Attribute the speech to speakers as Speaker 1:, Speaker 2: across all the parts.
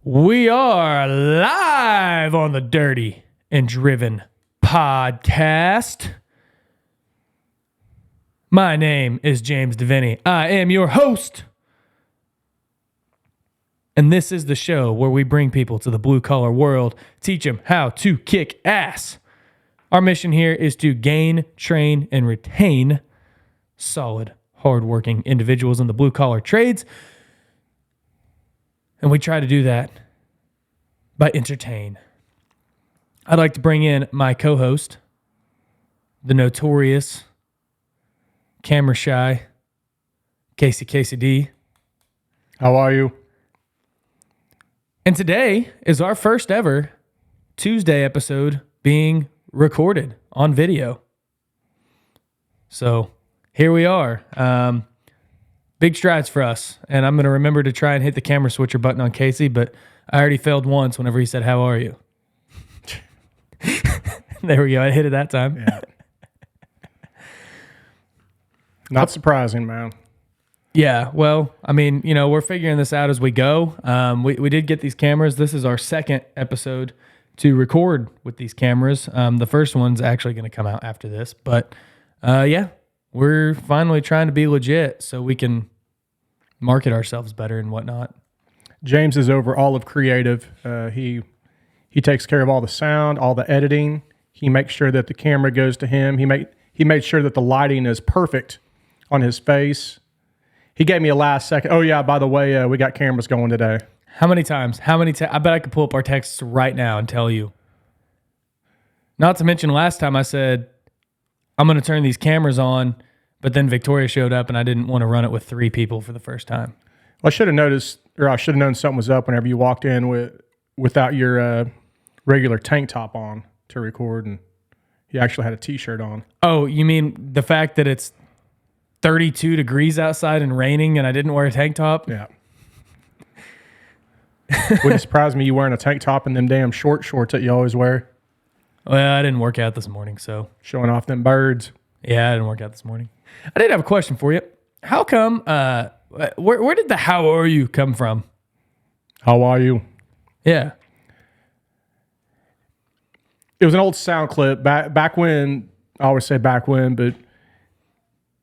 Speaker 1: We are live on the Dirty and Driven podcast. My name is James Devaney. I am your host. And this is the show where we bring people to the blue-collar world, teach them how to kick ass. Our mission here is to gain, train, and retain solid, hardworking individuals in the blue-collar trades. And we try to do that by entertain. I'd like to bring in my co-host, the notorious, camera shy, Casey D.
Speaker 2: How are you?
Speaker 1: And today is our first ever Tuesday episode being recorded on video. So here we are. Big strides for us. And I'm going to remember to try and hit the camera switcher button on Casey, but I already failed once whenever he said, "How are you?" There we go. I hit it that time.
Speaker 2: Yeah. Not surprising, man.
Speaker 1: Yeah, well, I mean, you know, we're figuring this out as we go. We did get these cameras. This is our second episode to record with these cameras. The first one's actually going to come out after this. But, yeah, we're finally trying to be legit so we can market ourselves better and whatnot.
Speaker 2: James is over all of creative. He takes care of all the sound, all the editing. He makes sure that the camera goes to him. He made sure that the lighting is perfect on his face. He gave me a last second. Oh, yeah, by the way, we got cameras going today.
Speaker 1: How many times? I bet I could pull up our texts right now and tell you. Not to mention last time I said, I'm going to turn these cameras on, but then Victoria showed up and I didn't want to run it with 3 people for the first time.
Speaker 2: Well, I should have noticed, or I should have known something was up whenever you walked in without your regular tank top on to record, and you actually had a T-shirt on.
Speaker 1: Oh, you mean the fact that it's 32 degrees outside and raining and I didn't wear a tank top?
Speaker 2: Yeah. Wouldn't surprise me you wearing a tank top and them damn shorts that you always wear.
Speaker 1: Well, I didn't work out this morning, so.
Speaker 2: Showing off them birds.
Speaker 1: Yeah, I didn't work out this morning. I did have a question for you. How come, where did the "how are you" come from?
Speaker 2: How are you?
Speaker 1: Yeah.
Speaker 2: It was an old sound clip back when, I always say back when, but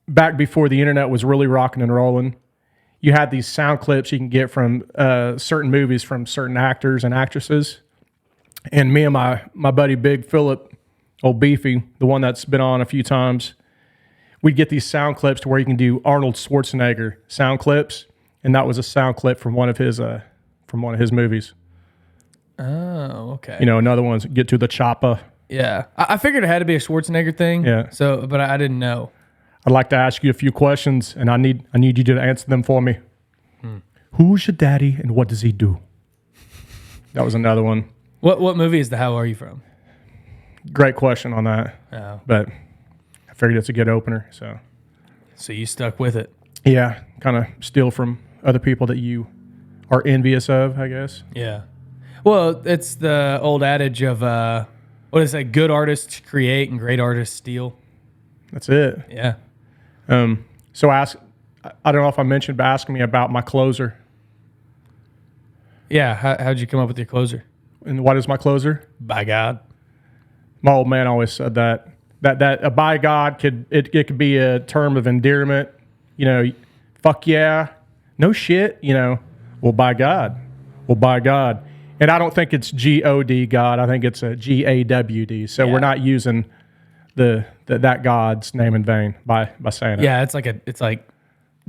Speaker 2: back before the internet was really rocking and rolling. You had these sound clips you can get from certain movies from certain actors and actresses. And me and my buddy Big Phillip, old Beefy, the one that's been on a few times, we'd get these sound clips to where you can do Arnold Schwarzenegger sound clips. And that was a sound clip from one of his movies.
Speaker 1: Oh, okay.
Speaker 2: You know, another one's Get to the Chopper.
Speaker 1: Yeah. I figured it had to be a Schwarzenegger thing.
Speaker 2: Yeah.
Speaker 1: So, but I didn't know.
Speaker 2: I'd like to ask you a few questions, and I need you to answer them for me. Who's your daddy, and what does he do? That was another one.
Speaker 1: What movie is the "how are you" from?
Speaker 2: Great question on that.
Speaker 1: Oh.
Speaker 2: But I figured it's a good opener. So
Speaker 1: you stuck with it.
Speaker 2: yeah, kind of steal from other people that you are envious of, I guess.
Speaker 1: Yeah. Well, it's the old adage of, what is that? Good artists create and great artists steal.
Speaker 2: That's it.
Speaker 1: Yeah.
Speaker 2: So I don't know if I mentioned, but asking me about my closer.
Speaker 1: Yeah. How'd you come up with your closer?
Speaker 2: And what is my closer?
Speaker 1: By God.
Speaker 2: My old man always said that a by God could be a term of endearment. You know, fuck yeah, no shit. You know, well by God, and I don't think it's G-O-D God. I think it's a G-A-W-D. So
Speaker 1: Yeah.
Speaker 2: we're not using that God's name in vain by saying it.
Speaker 1: Yeah. It's like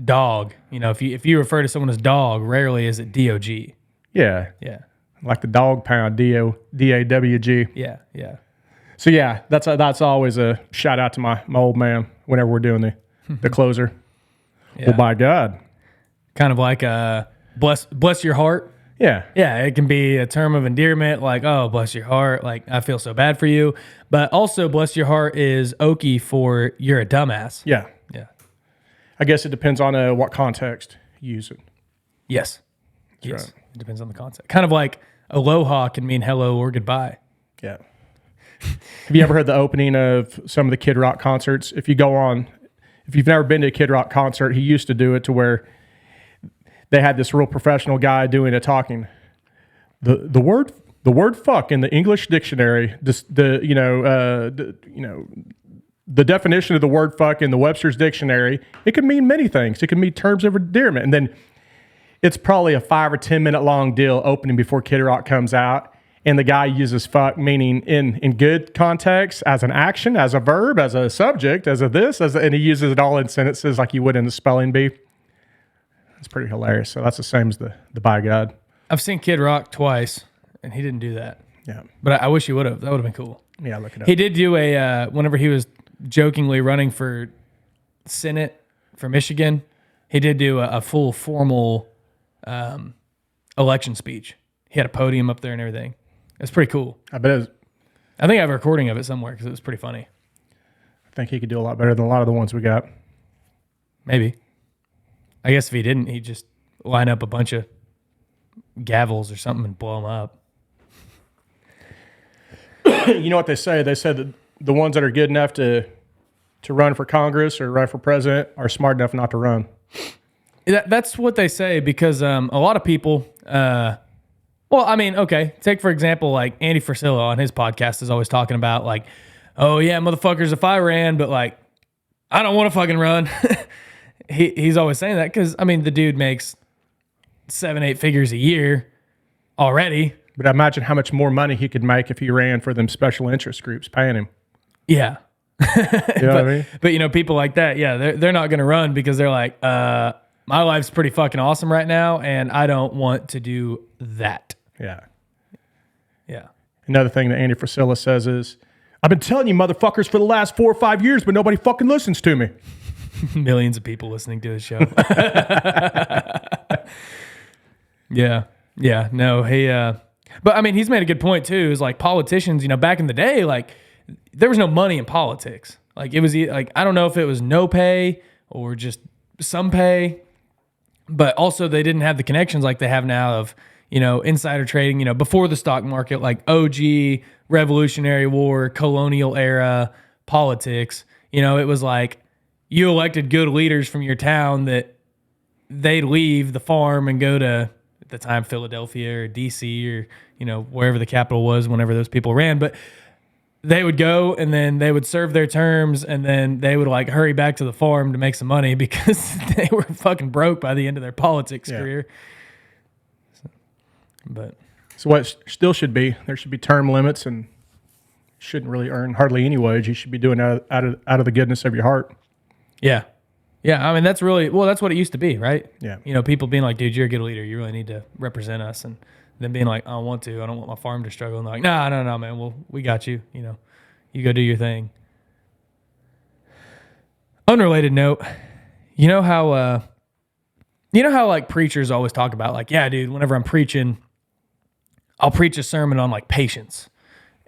Speaker 1: dog. You know, if you refer to someone as dog, rarely is it D-O-G.
Speaker 2: Yeah,
Speaker 1: Yeah.
Speaker 2: like the dog pound, D-A-W-G.
Speaker 1: Yeah. Yeah.
Speaker 2: So yeah, that's always a shout out to my old man whenever we're doing the closer.
Speaker 1: Yeah.
Speaker 2: Well, by God.
Speaker 1: Kind of like bless your heart.
Speaker 2: Yeah.
Speaker 1: Yeah, it can be a term of endearment, like, oh, bless your heart, like, I feel so bad for you. But also, bless your heart is Okie for you're a dumbass.
Speaker 2: Yeah.
Speaker 1: Yeah.
Speaker 2: I guess it depends on what context you use it.
Speaker 1: Yes. Yes.
Speaker 2: right.
Speaker 1: It depends on the context. Kind of like aloha can mean hello or goodbye.
Speaker 2: Yeah. Have you ever heard the opening of some of the Kid Rock concerts? If you've never been to a Kid Rock concert, he used to do it to where they had this real professional guy doing a talking. the word fuck in the English dictionary, the definition of the word fuck in the Webster's dictionary, it can mean many things. It can mean terms of endearment. And then it's probably a 5 or 10 minute long deal opening before Kid Rock comes out. And the guy uses fuck meaning in good context, as an action, as a verb, as a subject, as a this, and he uses it all in sentences like you would in the spelling bee. It's pretty hilarious. So that's the same as the by God.
Speaker 1: I've seen Kid Rock twice, and he didn't do that.
Speaker 2: Yeah.
Speaker 1: But I wish he would have. That would have been cool.
Speaker 2: Yeah, look it up.
Speaker 1: He did do whenever he was jokingly running for Senate for Michigan, he did do a full formal election speech. He had a podium up there and everything. It's pretty cool.
Speaker 2: I bet it was,
Speaker 1: I think I have a recording of it somewhere because it was pretty funny.
Speaker 2: I think he could do a lot better than a lot of the ones we got.
Speaker 1: Maybe. I guess if he didn't, he'd just line up a bunch of gavels or something and blow them up.
Speaker 2: You know what they say? They said that the ones that are good enough to run for Congress or run for president are smart enough not to run.
Speaker 1: That's what they say because a lot of people... well, I mean, okay, take for example, like Andy Frisella on his podcast is always talking about like, oh yeah, motherfuckers, if I ran, but like, I don't want to fucking run. He's always saying that because, I mean, the dude makes 7-8 figures a year already.
Speaker 2: But imagine how much more money he could make if he ran for them special interest groups paying him.
Speaker 1: Yeah.
Speaker 2: You know what I mean?
Speaker 1: But, you know, people like that, yeah, they're not going to run because they're like, my life's pretty fucking awesome right now, and I don't want to do that.
Speaker 2: Yeah.
Speaker 1: Yeah.
Speaker 2: Another thing that Andy Frisella says is, I've been telling you motherfuckers for the last 4 or 5 years, but nobody fucking listens to me.
Speaker 1: Millions of people listening to his show. Yeah. Yeah. No, he, but I mean, he's made a good point too, is like politicians, you know, back in the day, like there was no money in politics. Like it was like, I don't know if it was no pay or just some pay, but also they didn't have the connections like they have now of, you know, insider trading, you know, before the stock market, like OG, Revolutionary War, colonial era politics. You know, it was like you elected good leaders from your town that they'd leave the farm and go to, at the time, Philadelphia or DC or, you know, wherever the capital was whenever those people ran. But they would go and then they would serve their terms and then they would like hurry back to the farm to make some money because they were fucking broke by the end of their politics career. But
Speaker 2: so what still should be, there should be term limits and shouldn't really earn hardly any wage. You should be doing out of the goodness of your heart.
Speaker 1: yeah. Yeah, I mean, that's really, well, that's what it used to be, right?
Speaker 2: Yeah.
Speaker 1: You know, people being like, dude, you're a good leader. You really need to represent us. And then being like, I don't want to. I don't want my farm to struggle. And they're like, no, man. Well, we got you. You know, you go do your thing. Unrelated note, you know how like preachers always talk about like, yeah, dude, whenever I'm preaching, I'll preach a sermon on like patience.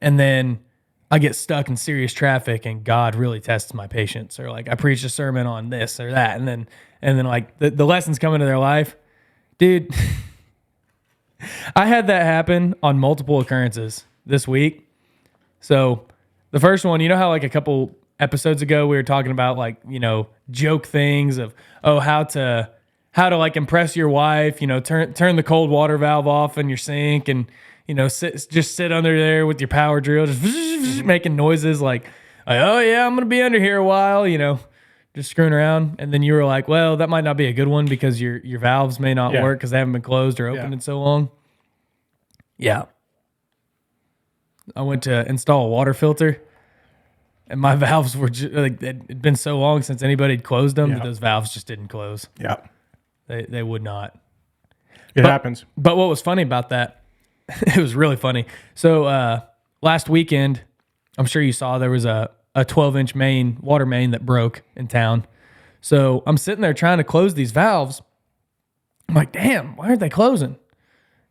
Speaker 1: And then I get stuck in serious traffic and God really tests my patience. Or like I preach a sermon on this or that. And then like the lessons come into their life. Dude, I had that happen on multiple occurrences this week. So the first one, you know how like a couple episodes ago we were talking about like, you know, joke things of, oh, how to like impress your wife, you know, turn the cold water valve off in your sink and, you know, sit under there with your power drill, just making noises like, oh yeah, I'm going to be under here a while, you know, just screwing around. And then you were like, well, that might not be a good one because your valves may not work because they haven't been closed or opened in so long. Yeah. I went to install a water filter and my valves were just, like, it'd been so long since anybody had closed them that those valves just didn't close.
Speaker 2: Yeah.
Speaker 1: They would not.
Speaker 2: It happens.
Speaker 1: But what was funny about that, it was really funny. So last weekend, I'm sure you saw there was a 12-inch water main that broke in town. So I'm sitting there trying to close these valves. I'm like, damn, why aren't they closing?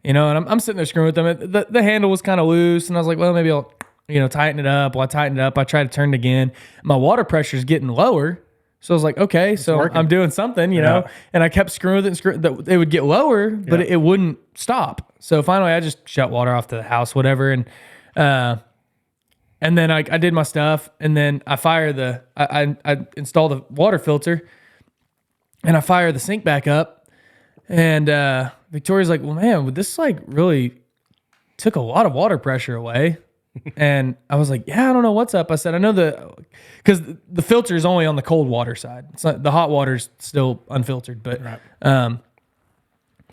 Speaker 1: You know, and I'm sitting there screwing with them. The handle was kind of loose, and I was like, well, maybe I'll, you know, tighten it up. Well, I tightened it up. I tried to turn it again. My water pressure is getting lower. So I was like, okay, so working. I'm doing something, you know, and I kept screwing with it. It would get lower, but it wouldn't stop. So finally, I just shut water off to the house, whatever, and then I did my stuff, and then I I installed the water filter, and I fire the sink back up, and Victoria's like, well, man, would this like really took a lot of water pressure away. And I was like, yeah, I don't know what's up. I said, I know because the filter is only on the cold water side. It's not, the hot water's still unfiltered. But
Speaker 2: Right.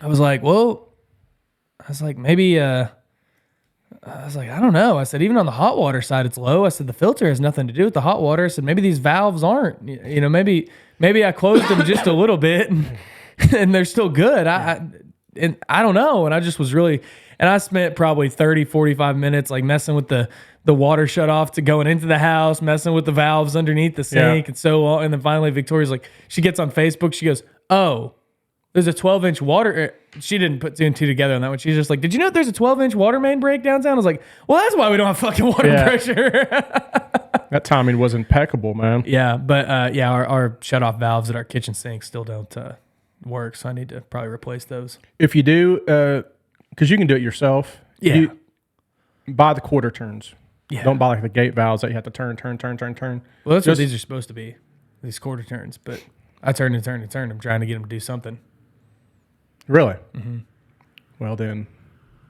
Speaker 1: I was like, well, maybe, I was like, I don't know. I said, even on the hot water side, it's low. I said, the filter has nothing to do with the hot water. I said, maybe these valves aren't, maybe I closed them just a little bit and they're still good. And I don't know. And I just was really, and I spent probably 30, 45 minutes like messing with the water shut off to going into the house, messing with the valves underneath the sink and so on. And then finally Victoria's like, she gets on Facebook. She goes, oh, there's a 12-inch water. She didn't put two and two together on that one. She's just like, did you know there's a 12-inch water main break downtown? I was like, well, that's why we don't have fucking water pressure.
Speaker 2: That timing was impeccable, man.
Speaker 1: Yeah. But our shut off valves at our kitchen sink still don't work. So I need to probably replace those.
Speaker 2: If you do, because you can do it yourself.
Speaker 1: Yeah.
Speaker 2: You buy the quarter turns.
Speaker 1: Yeah.
Speaker 2: Don't buy like the gate valves that you have to turn.
Speaker 1: Well, that's what these are supposed to be, these quarter turns. But I turn and turn and turn. I'm trying to get them to do something.
Speaker 2: Really? Mm-hmm. Well, then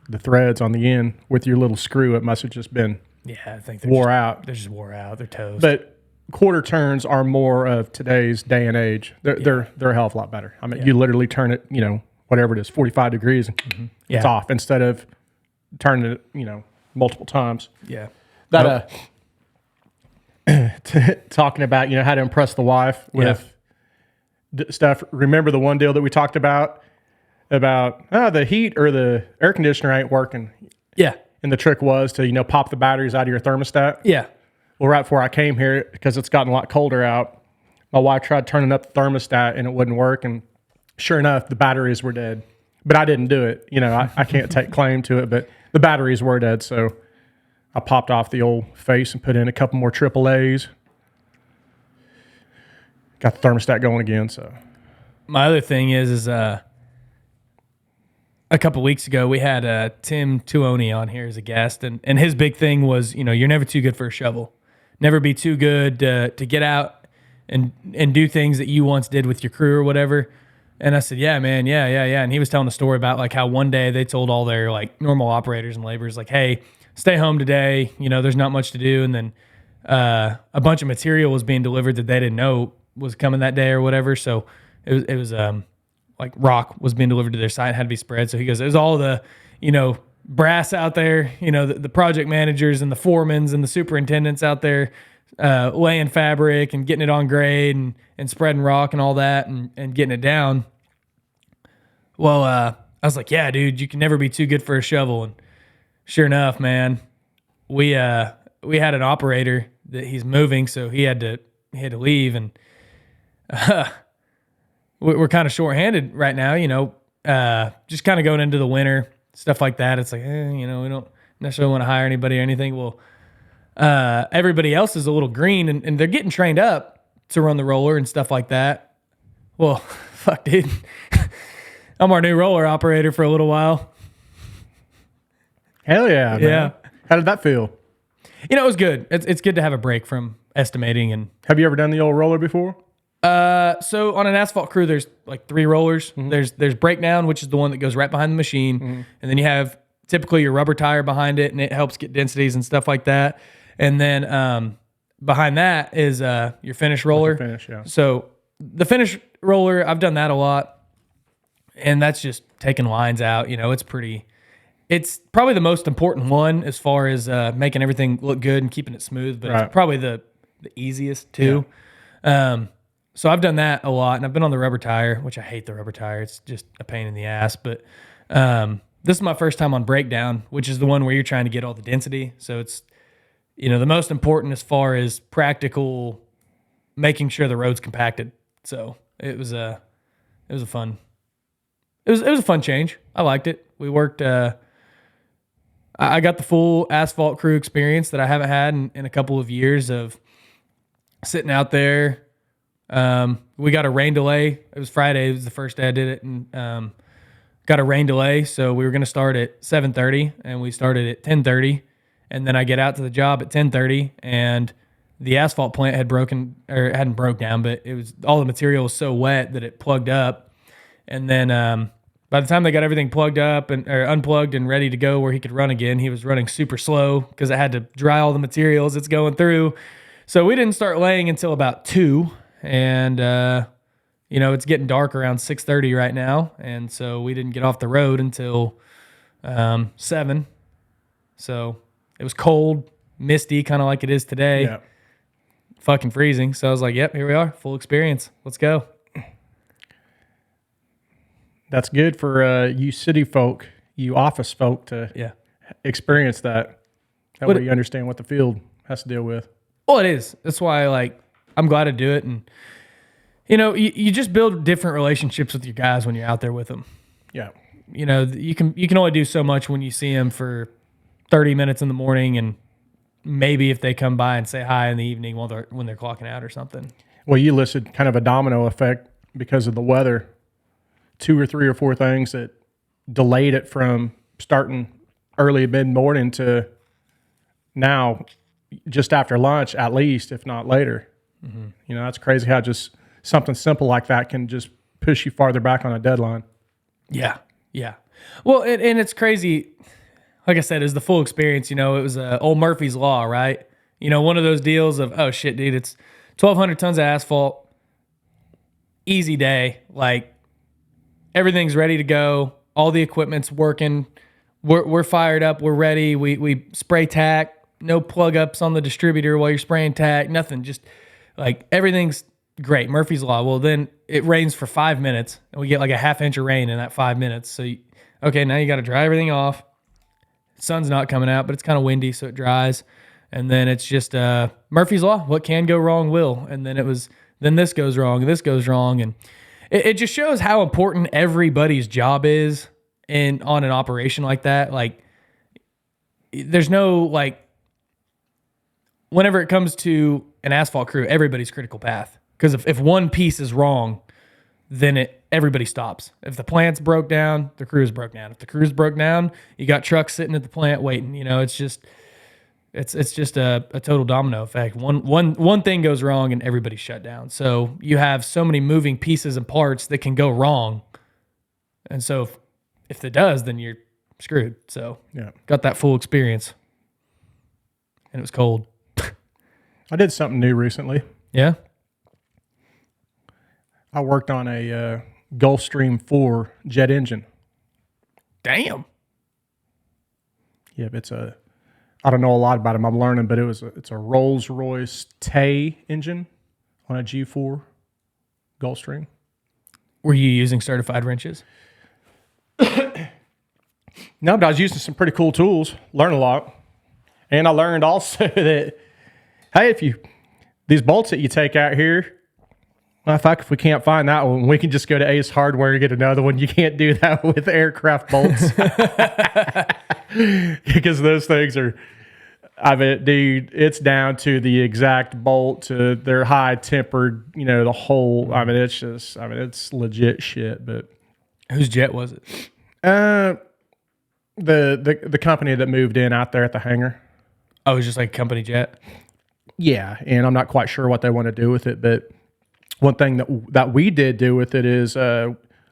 Speaker 2: the threads on the end with your little screw, it must have just been
Speaker 1: I think
Speaker 2: wore out.
Speaker 1: They're just wore out. They're toast.
Speaker 2: But quarter turns are more of today's day and age. They're a hell of a lot better. I mean, you literally turn it, whatever it is, 45 degrees, and it's off instead of turning it, multiple times.
Speaker 1: Yeah.
Speaker 2: That talking about how to impress the wife with stuff. Remember the one deal that we talked about the heat or the air conditioner ain't working.
Speaker 1: Yeah.
Speaker 2: And the trick was to pop the batteries out of your thermostat.
Speaker 1: Yeah.
Speaker 2: Well, right before I came here, because it's gotten a lot colder out, my wife tried turning up the thermostat and it wouldn't work. And sure enough, the batteries were dead. But I didn't do it. I can't take claim to it, but the batteries were dead. So I popped off the old face and put in a couple more AAAs. Got the thermostat going again. So
Speaker 1: my other thing is a couple weeks ago we had Tim Tuoni on here as a guest, and his big thing was you're never too good for a shovel. Never be too good to get out and do things that you once did with your crew or whatever. And I said, yeah, man, yeah. And he was telling a story about like how one day they told all their like normal operators and laborers like, hey, stay home today. There's not much to do. And then a bunch of material was being delivered that they didn't know was coming that day or whatever. So it was like rock was being delivered to their site, had to be spread. So he goes, there's all the, brass out there, the project managers and the foremans and the superintendents out there laying fabric and getting it on grade and spreading rock and all that and getting it down. Well, I was like, yeah, dude, you can never be too good for a shovel. And sure enough, man, we had an operator that he's moving, so he had to leave, and we're kind of shorthanded right now, just kind of going into the winter, stuff like that. It's like, we don't necessarily want to hire anybody or anything. Well, everybody else is a little green, and they're getting trained up to run the roller and stuff like that. Well, fuck, dude. I'm our new roller operator for a little while.
Speaker 2: Hell yeah, man.
Speaker 1: Yeah.
Speaker 2: How did that feel?
Speaker 1: It was good. It's good to have a break from estimating. And
Speaker 2: Have you ever done the old roller before?
Speaker 1: so on an asphalt crew, there's like 3 rollers. Mm-hmm. There's breakdown, which is the one that goes right behind the machine, and then you have typically your rubber tire behind it, and it helps get densities and stuff like that. And then behind that is your finish roller.
Speaker 2: Finish, yeah.
Speaker 1: So the finish roller, I've done that a lot, and that's just taking lines out. It's probably the most important one as far as making everything look good and keeping it smooth, but it's probably the easiest too. Yeah. So I've done that a lot, and I've been on the rubber tire, which I hate the rubber tire. It's just a pain in the ass. But this is my first time on breakdown, which is the one where you're trying to get all the density. So it's the most important as far as practical, making sure the road's compacted. So it was a fun change. I liked it. We worked. I got the full asphalt crew experience that I haven't had in a couple of years of sitting out there. We got a rain delay. It was Friday. It was the first day I did it, and got a rain delay. So we were going to start at 7:30, and we started at 10:30. And then I get out to the job at 10:30, and the asphalt plant hadn't broke down, but it was all the material was so wet that it plugged up. And then By the time they got everything plugged up or unplugged and ready to go where he could run again, he was running super slow because it had to dry all the materials it's going through. So we didn't start laying until about 2, and it's getting dark around 6:30 right now, and so we didn't get off the road until 7. So it was cold, misty, kind of like it is today.
Speaker 2: Yeah.
Speaker 1: Fucking freezing. So I was like, "Yep, here we are, full experience. Let's go."
Speaker 2: That's good for you city folk, you office folk to experience that. That way you understand what the field has to deal with.
Speaker 1: Well, it is. That's why I'm glad to do it, and you just build different relationships with your guys when you're out there with them.
Speaker 2: Yeah.
Speaker 1: You can only do so much when you see them for 30 minutes in the morning, and maybe if they come by and say hi in the evening when they're clocking out or something.
Speaker 2: Well, you listed kind of a domino effect because of the weather. 2 or 3 or 4 things that delayed it from starting early mid-morning to now just after lunch at least, if not later. Mm-hmm. That's crazy how just something simple like that can just push you farther back on a deadline.
Speaker 1: Yeah. Well, and it's crazy. Like I said, it was the full experience. It was old Murphy's Law, right? One of those deals of, oh shit, dude, it's 1,200 tons of asphalt, easy day, everything's ready to go. All the equipment's working. We're fired up. We're ready. We spray tack. No plug ups on the distributor while you're spraying tack. Nothing. Just everything's great. Murphy's Law. Well, then it rains for 5 minutes, and we get a half inch of rain in that 5 minutes. So, now you got to dry everything off. Sun's not coming out, but it's kind of windy, so it dries. And then it's just Murphy's Law. What can go wrong will. And then this goes wrong, and this goes wrong, and it just shows how important everybody's job is on an operation like that. There's no, whenever it comes to an asphalt crew, everybody's critical path. Because if one piece is wrong, then everybody stops. If the plant's broke down, the crew's broke down. If the crew's broke down, you got trucks sitting at the plant waiting. It's just a total domino effect. One thing goes wrong and everybody's shut down. So you have so many moving pieces and parts that can go wrong. And so if it does, then you're screwed. So got that full experience. And it was cold.
Speaker 2: I did something new recently.
Speaker 1: Yeah?
Speaker 2: I worked on a Gulfstream 4 jet engine.
Speaker 1: Damn.
Speaker 2: Yeah, I don't know a lot about them. I'm learning, but it's a Rolls-Royce Tay engine on a G4 Gulfstream.
Speaker 1: Were you using certified wrenches?
Speaker 2: No, but I was using some pretty cool tools. Learned a lot. And I learned also that, hey, these bolts that you take out here, if we can't find that one, we can just go to Ace Hardware and get another one. You can't do that with aircraft bolts. Because those things are, dude, it's down to the exact bolt, to their high tempered, the whole, it's legit shit. But
Speaker 1: whose jet was it?
Speaker 2: The company that moved in out there at the hangar.
Speaker 1: Oh, it was just a company jet?
Speaker 2: Yeah, and I'm not quite sure what they want to do with it, but one thing that we did do with it is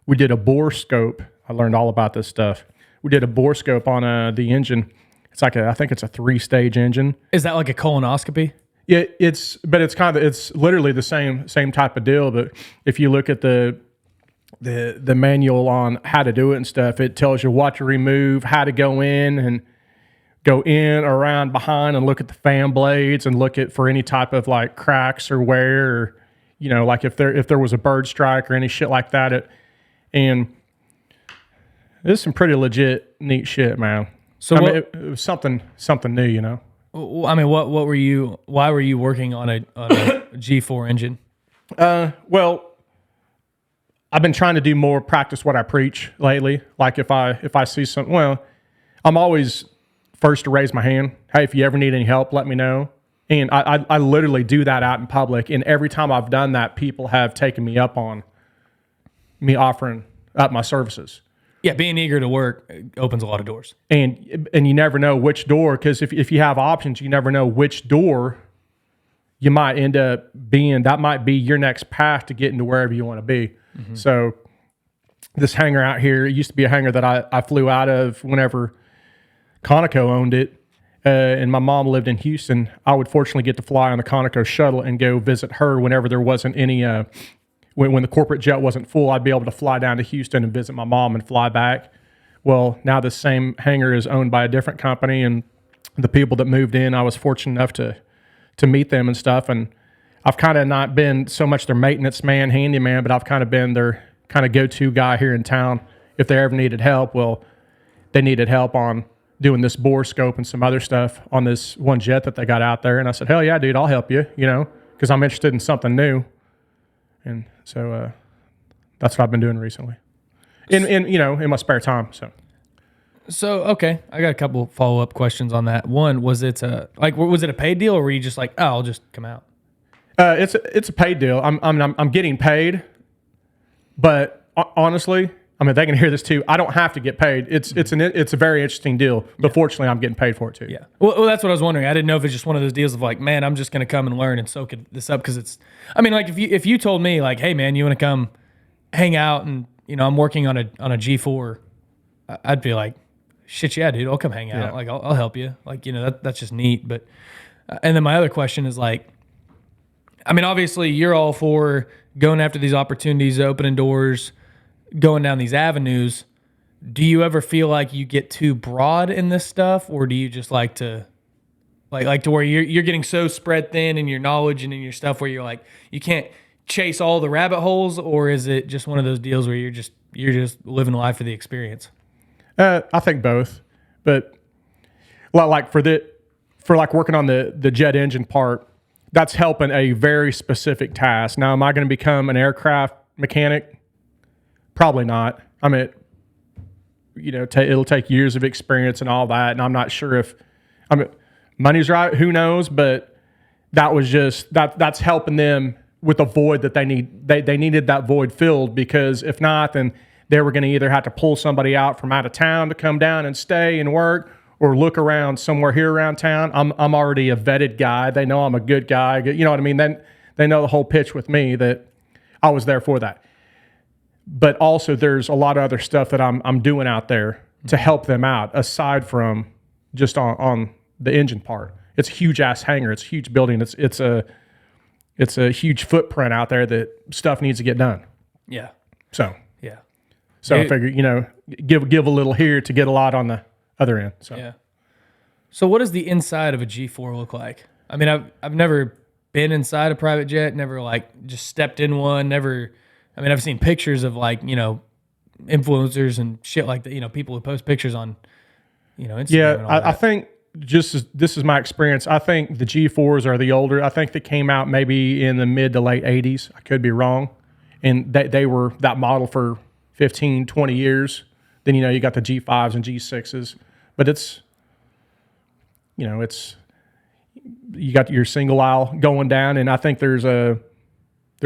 Speaker 2: we did a bore scope. I learned all about this stuff. We did a bore scope on the engine. It's I think it's a 3-stage engine.
Speaker 1: Is that like a colonoscopy?
Speaker 2: Yeah, it's literally the same type of deal. But if you look at the manual on how to do it and stuff, it tells you what to remove, how to go in, around, behind, and look at the fan blades and look for any type of cracks or wear, or if there was a bird strike or any shit like that. And this is some pretty legit neat shit, man. So it was something new,
Speaker 1: I mean, why were you working on a G4 engine?
Speaker 2: Well, I've been trying to do more practice what I preach lately. If I see something, I'm always first to raise my hand. Hey, if you ever need any help, let me know. And I literally do that out in public. And every time I've done that, people have taken me up on me offering up my services.
Speaker 1: Yeah, being eager to work opens a lot of doors.
Speaker 2: And you never know which door, because if you have options, you never know which door you might end up being. That might be your next path to getting to wherever you want to be. Mm-hmm. So this hangar out here. It used to be a hangar that I flew out of whenever Conoco owned it. And my mom lived in Houston. I would fortunately get to fly on the Conoco shuttle and go visit her whenever there wasn't any, when the corporate jet wasn't full. I'd be able to fly down to Houston and visit my mom and fly back. Well, now this same hangar is owned by a different company, and the people that moved in, I was fortunate enough to meet them and stuff. And I've kind of not been so much their maintenance man, handyman, but I've kind of been their kind of go-to guy here in town. If they ever needed help, well, they needed help on doing this bore scope and some other stuff on this one jet that they got out there. And I said, hell yeah, dude, I'll help you, because I'm interested in something new. And so that's what I've been doing recently in my spare time.
Speaker 1: So, okay, I got a couple follow-up questions on that. One, was it was it a paid deal, or were you just like, oh, I'll just come out?
Speaker 2: It's a paid deal. I'm getting paid, but honestly, I mean, they can hear this too. I don't have to get paid. It's a very interesting deal, but fortunately, I'm getting paid for it too.
Speaker 1: Yeah. Well, that's what I was wondering. I didn't know if it's just one of those deals of like, man, I'm just going to come and learn and soak this up, because it's. I mean, like if you told me like, hey man, you want to come hang out and I'm working on a G4, I'd be like, shit yeah, dude, I'll come hang out. Yeah. Like I'll help you. Like that's just neat. But and then my other question is like, I mean, obviously you're all for going after these opportunities, opening doors, going down these avenues. Do you ever feel like you get too broad in this stuff, or do you just like to where you're getting so spread thin in your knowledge and in your stuff where you're like you can't chase all the rabbit holes, or is it just one of those deals where you're just living life for the experience?
Speaker 2: I think both, but like for working on the jet engine part, that's helping a very specific task. Now, am I going to become an aircraft mechanic? Probably not. I mean, it'll take years of experience and all that, and I'm not sure if money's right. Who knows? But that was just that's helping them with a void that they need. They needed that void filled, because if not, then they were going to either have to pull somebody out from out of town to come down and stay and work, or look around somewhere here around town. I'm already a vetted guy. They know I'm a good guy. You know what I mean? Then they know the whole pitch with me that I was there for that. But also there's a lot of other stuff that I'm doing out there to help them out, aside from just on the engine part. It's a huge ass hangar. It's a huge building. It's a huge footprint out there that stuff needs to get done.
Speaker 1: Yeah.
Speaker 2: So I figure, give a little here to get a lot on the other end. So.
Speaker 1: Yeah. So what does the inside of a G4 look like? I mean, I've never been inside a private jet, never like just stepped in one, never. I mean, I've seen pictures of like, influencers and shit like that, people who post pictures on, Instagram.
Speaker 2: Yeah,
Speaker 1: and all
Speaker 2: I think this is my experience. I think the G4s are the older. I think they came out maybe in the mid to late 80s. I could be wrong. And they were that model for 15, 20 years. Then, you got the G5s and G6s. But it's you got your single aisle going down, and I think there's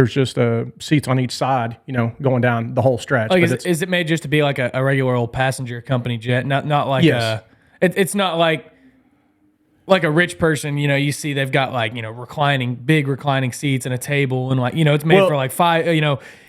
Speaker 2: just seats on each side, going down the whole stretch.
Speaker 1: Like, is it made just to be like a regular old passenger company jet? Not like
Speaker 2: yes.
Speaker 1: It's not like a rich person, you see they've got like, big reclining seats and a table, and like, it's made for like five,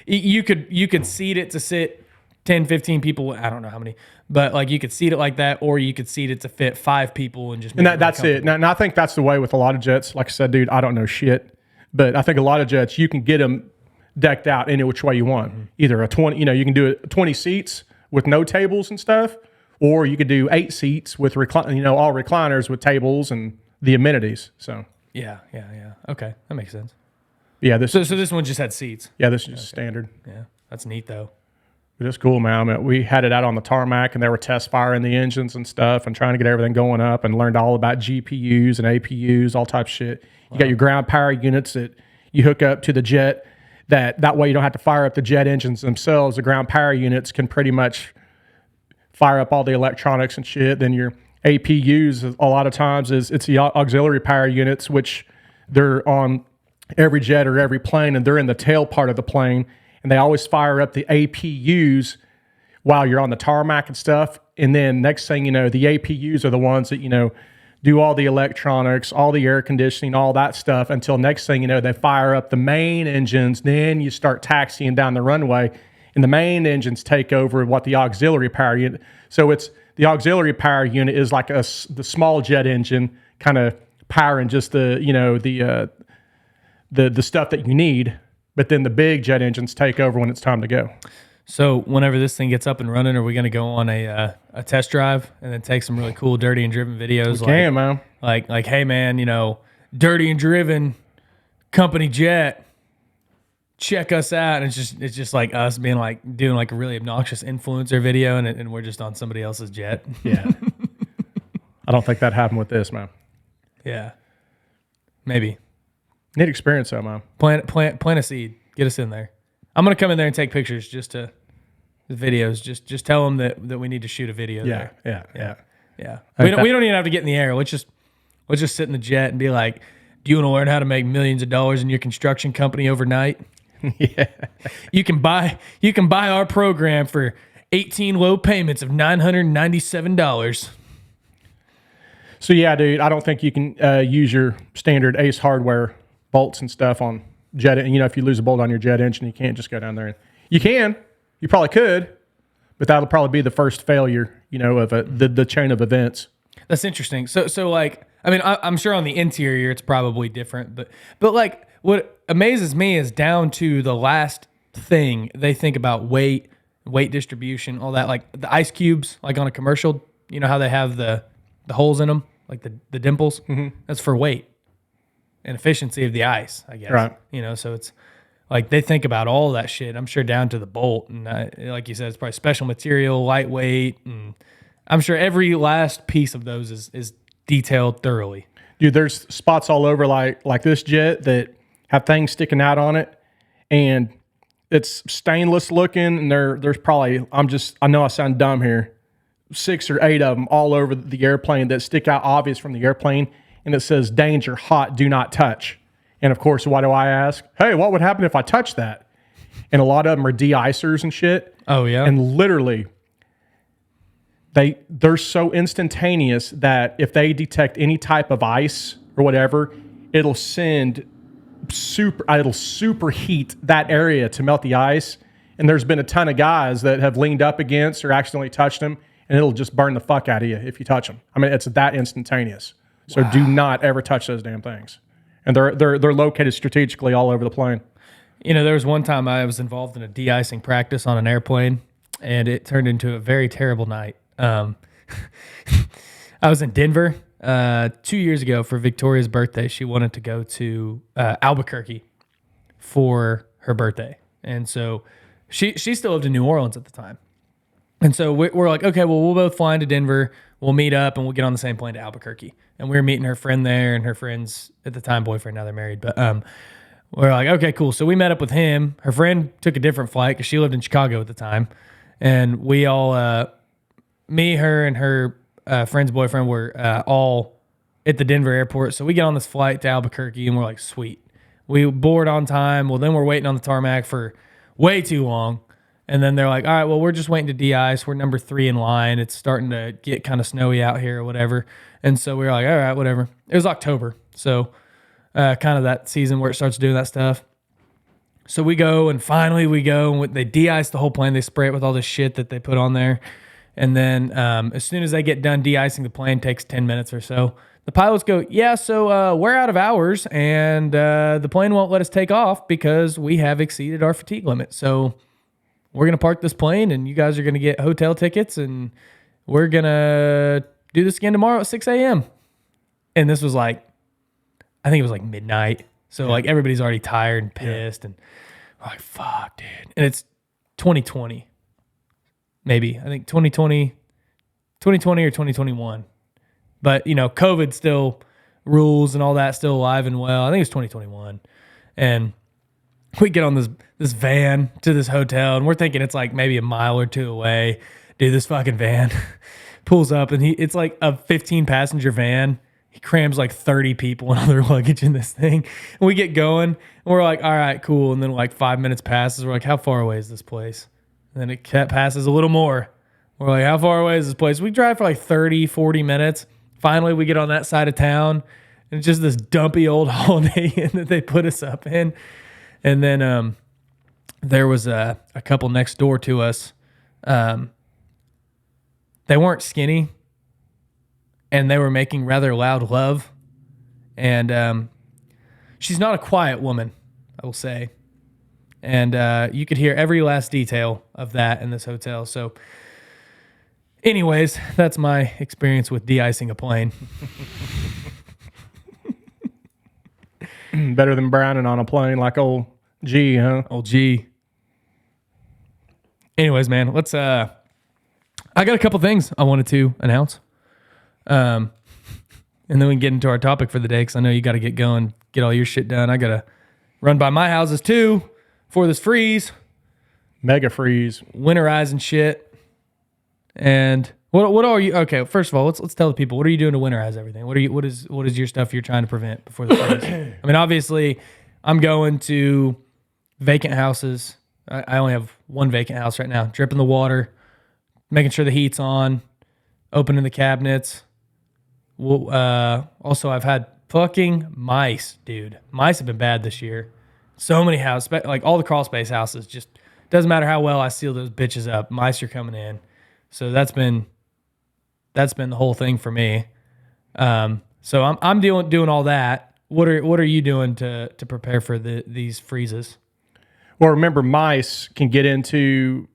Speaker 1: you could seat it to sit 10, 15 people. I don't know how many, but like you could seat it like that, or you could seat it to fit 5 people and just.
Speaker 2: And that's it. Now, I think that's the way with a lot of jets. Like I said, dude, I don't know shit, but I think a lot of jets, you can get them decked out any which way you want. Mm-hmm. Either a 20, you can do 20 seats with no tables and stuff, or you could do 8 seats with all recliners with tables and the amenities. So
Speaker 1: yeah. Okay, that makes sense.
Speaker 2: Yeah,
Speaker 1: so this one just had seats.
Speaker 2: Yeah, this is just standard.
Speaker 1: Yeah, that's neat though.
Speaker 2: But it's cool, man. I mean, we had it out on the tarmac, and they were test firing the engines and stuff, and trying to get everything going up, and learned all about GPUs and APUs, all types of shit. You got your ground power units that you hook up to the jet. That way you don't have to fire up the jet engines themselves. The ground power units can pretty much fire up all the electronics and shit. Then your APUs, a lot of times, it's the auxiliary power units, which they're on every jet or every plane, and they're in the tail part of the plane. And they always fire up the APUs while you're on the tarmac and stuff. And then next thing you know, the APUs are the ones that, do all the electronics, all the air conditioning, all that stuff, until next thing you know, they fire up the main engines. Then you start taxiing down the runway, and the main engines take over what the auxiliary power unit. So it's the auxiliary power unit is like the small jet engine kind of powering just the the stuff that you need, but then the big jet engines take over when it's time to go.
Speaker 1: So whenever this thing gets up and running, are we going to go on a test drive and then take some really cool dirty and driven videos?
Speaker 2: Man.
Speaker 1: Like, hey man, dirty and driven company jet, check us out. And it's just like us being like doing like a really obnoxious influencer video, and we're just on somebody else's jet.
Speaker 2: Yeah. I don't think that happened with this, man.
Speaker 1: Yeah, maybe.
Speaker 2: Need experience though, man.
Speaker 1: Plant a seed. Get us in there. I'm gonna come in there and take pictures, just the videos. Just tell them that we need to shoot a video.
Speaker 2: Yeah.
Speaker 1: We don't even have to get in the air. Let's just sit in the jet and be like, do you want to learn how to make millions of dollars in your construction company overnight?
Speaker 2: Yeah.
Speaker 1: You can buy our program for 18 low payments of $997.
Speaker 2: So yeah, dude, I don't think you can use your standard Ace Hardware bolts and stuff on jet. And if you lose a bolt on your jet engine, you can't just go down there. And you probably could, but that'll probably be the first failure, of the chain of events.
Speaker 1: That's interesting. So like, I mean, I'm sure on the interior it's probably different, but like what amazes me is down to the last thing they think about weight distribution, all that, like the ice cubes, like on a commercial, how they have the holes in them, like the dimples. Mm-hmm. That's for weight and efficiency of the ice, I guess.
Speaker 2: Right.
Speaker 1: So it's like they think about all that shit. I'm sure down to the bolt, and like you said, it's probably special material, lightweight, and I'm sure every last piece of those is detailed thoroughly.
Speaker 2: Dude, there's spots all over like this jet that have things sticking out on it, and it's stainless looking, and there's probably I know I sound dumb here, 6 or 8 of them all over the airplane that stick out obvious from the airplane, and it says danger, hot, do not touch. And of course, why do I ask? Hey, what would happen if I touch that? And a lot of them are de-icers and shit.
Speaker 1: Oh yeah.
Speaker 2: And literally, they're so instantaneous that if they detect any type of ice or whatever, it'll superheat that area to melt the ice. And there's been a ton of guys that have leaned up against or accidentally touched them, and it'll just burn the fuck out of you if you touch them. I mean, it's that instantaneous. So do not ever touch those damn things. And they're located strategically all over the plane.
Speaker 1: There was one time I was involved in a de-icing practice on an airplane, and it turned into a very terrible night. I was in Denver 2 years ago for Victoria's birthday. She wanted to go to Albuquerque for her birthday, and so she still lived in New Orleans at the time. And so we're like, okay, well, we'll both fly into Denver. We'll meet up and we'll get on the same plane to Albuquerque. And we were meeting her friend there and her friend's, at the time, boyfriend. Now they're married. But we're like, okay, cool. So we met up with him. Her friend took a different flight because she lived in Chicago at the time. And we all, me, her, and her friend's boyfriend were all at the Denver airport. So we get on this flight to Albuquerque and we're like, sweet. We board on time. Well, then we're waiting on the tarmac for way too long. And then they're like, all right, well, we're just waiting to de-ice. We're number 3 in line. It's starting to get kind of snowy out here or whatever. And so we were like, all right, whatever. It was October. So kind of that season where it starts doing that stuff. So we go, and finally we go, and they de-ice the whole plane. They spray it with all this shit that they put on there. And then as soon as they get done de-icing the plane, takes 10 minutes or so. The pilots go, yeah, so we're out of hours, and the plane won't let us take off because we have exceeded our fatigue limit. So we're going to park this plane, and you guys are going to get hotel tickets, and we're going to do this again tomorrow at 6 a.m. And this was like, I think it was like midnight. So like everybody's already tired and pissed, and we're like, fuck, dude. And it's 2020, maybe. I think 2020 or 2021. But, COVID still rules and all that still alive and well. I think it's 2021. And we get on this van to this hotel, and we're thinking it's like maybe a mile or 2 away. Dude, this fucking van pulls up, and it's like a 15-passenger van. He crams like 30 people and all their luggage in this thing. And we get going, and we're like, all right, cool. And then like 5 minutes passes. We're like, how far away is this place? And then it passes a little more. We're like, how far away is this place? We drive for like 30, 40 minutes. Finally, we get on that side of town, and it's just this dumpy old Holiday Inn that they put us up in. And then there was a couple next door to us. They weren't skinny, and they were making rather loud love. And she's not a quiet woman, I will say. And you could hear every last detail of that in this hotel. So, anyways, that's my experience with de-icing a plane.
Speaker 2: Better than browning on a plane like old G, huh?
Speaker 1: Old G. Anyways, man, let's. I got a couple things I wanted to announce, and then we can get into our topic for the day because I know you got to get going, get all your shit done. I gotta run by my houses too for this freeze,
Speaker 2: Mega freeze.
Speaker 1: winterizing shit. And what are you? Okay, first of all, let's tell the people, what are you doing to winterize everything? What is your stuff you're trying to prevent before the freeze? I mean, obviously, I'm going to vacant houses. I only have one vacant house right now. Dripping the water, making sure the heat's on, opening the cabinets. Also, I've had fucking mice, dude. Mice have been bad this year. So many houses, like all the crawl space houses, just doesn't matter how well I seal those bitches up. Mice are coming in. So that's been the whole thing for me. So I'm doing all that. What are you doing to prepare for these freezes?
Speaker 2: Well, remember, mice can get into,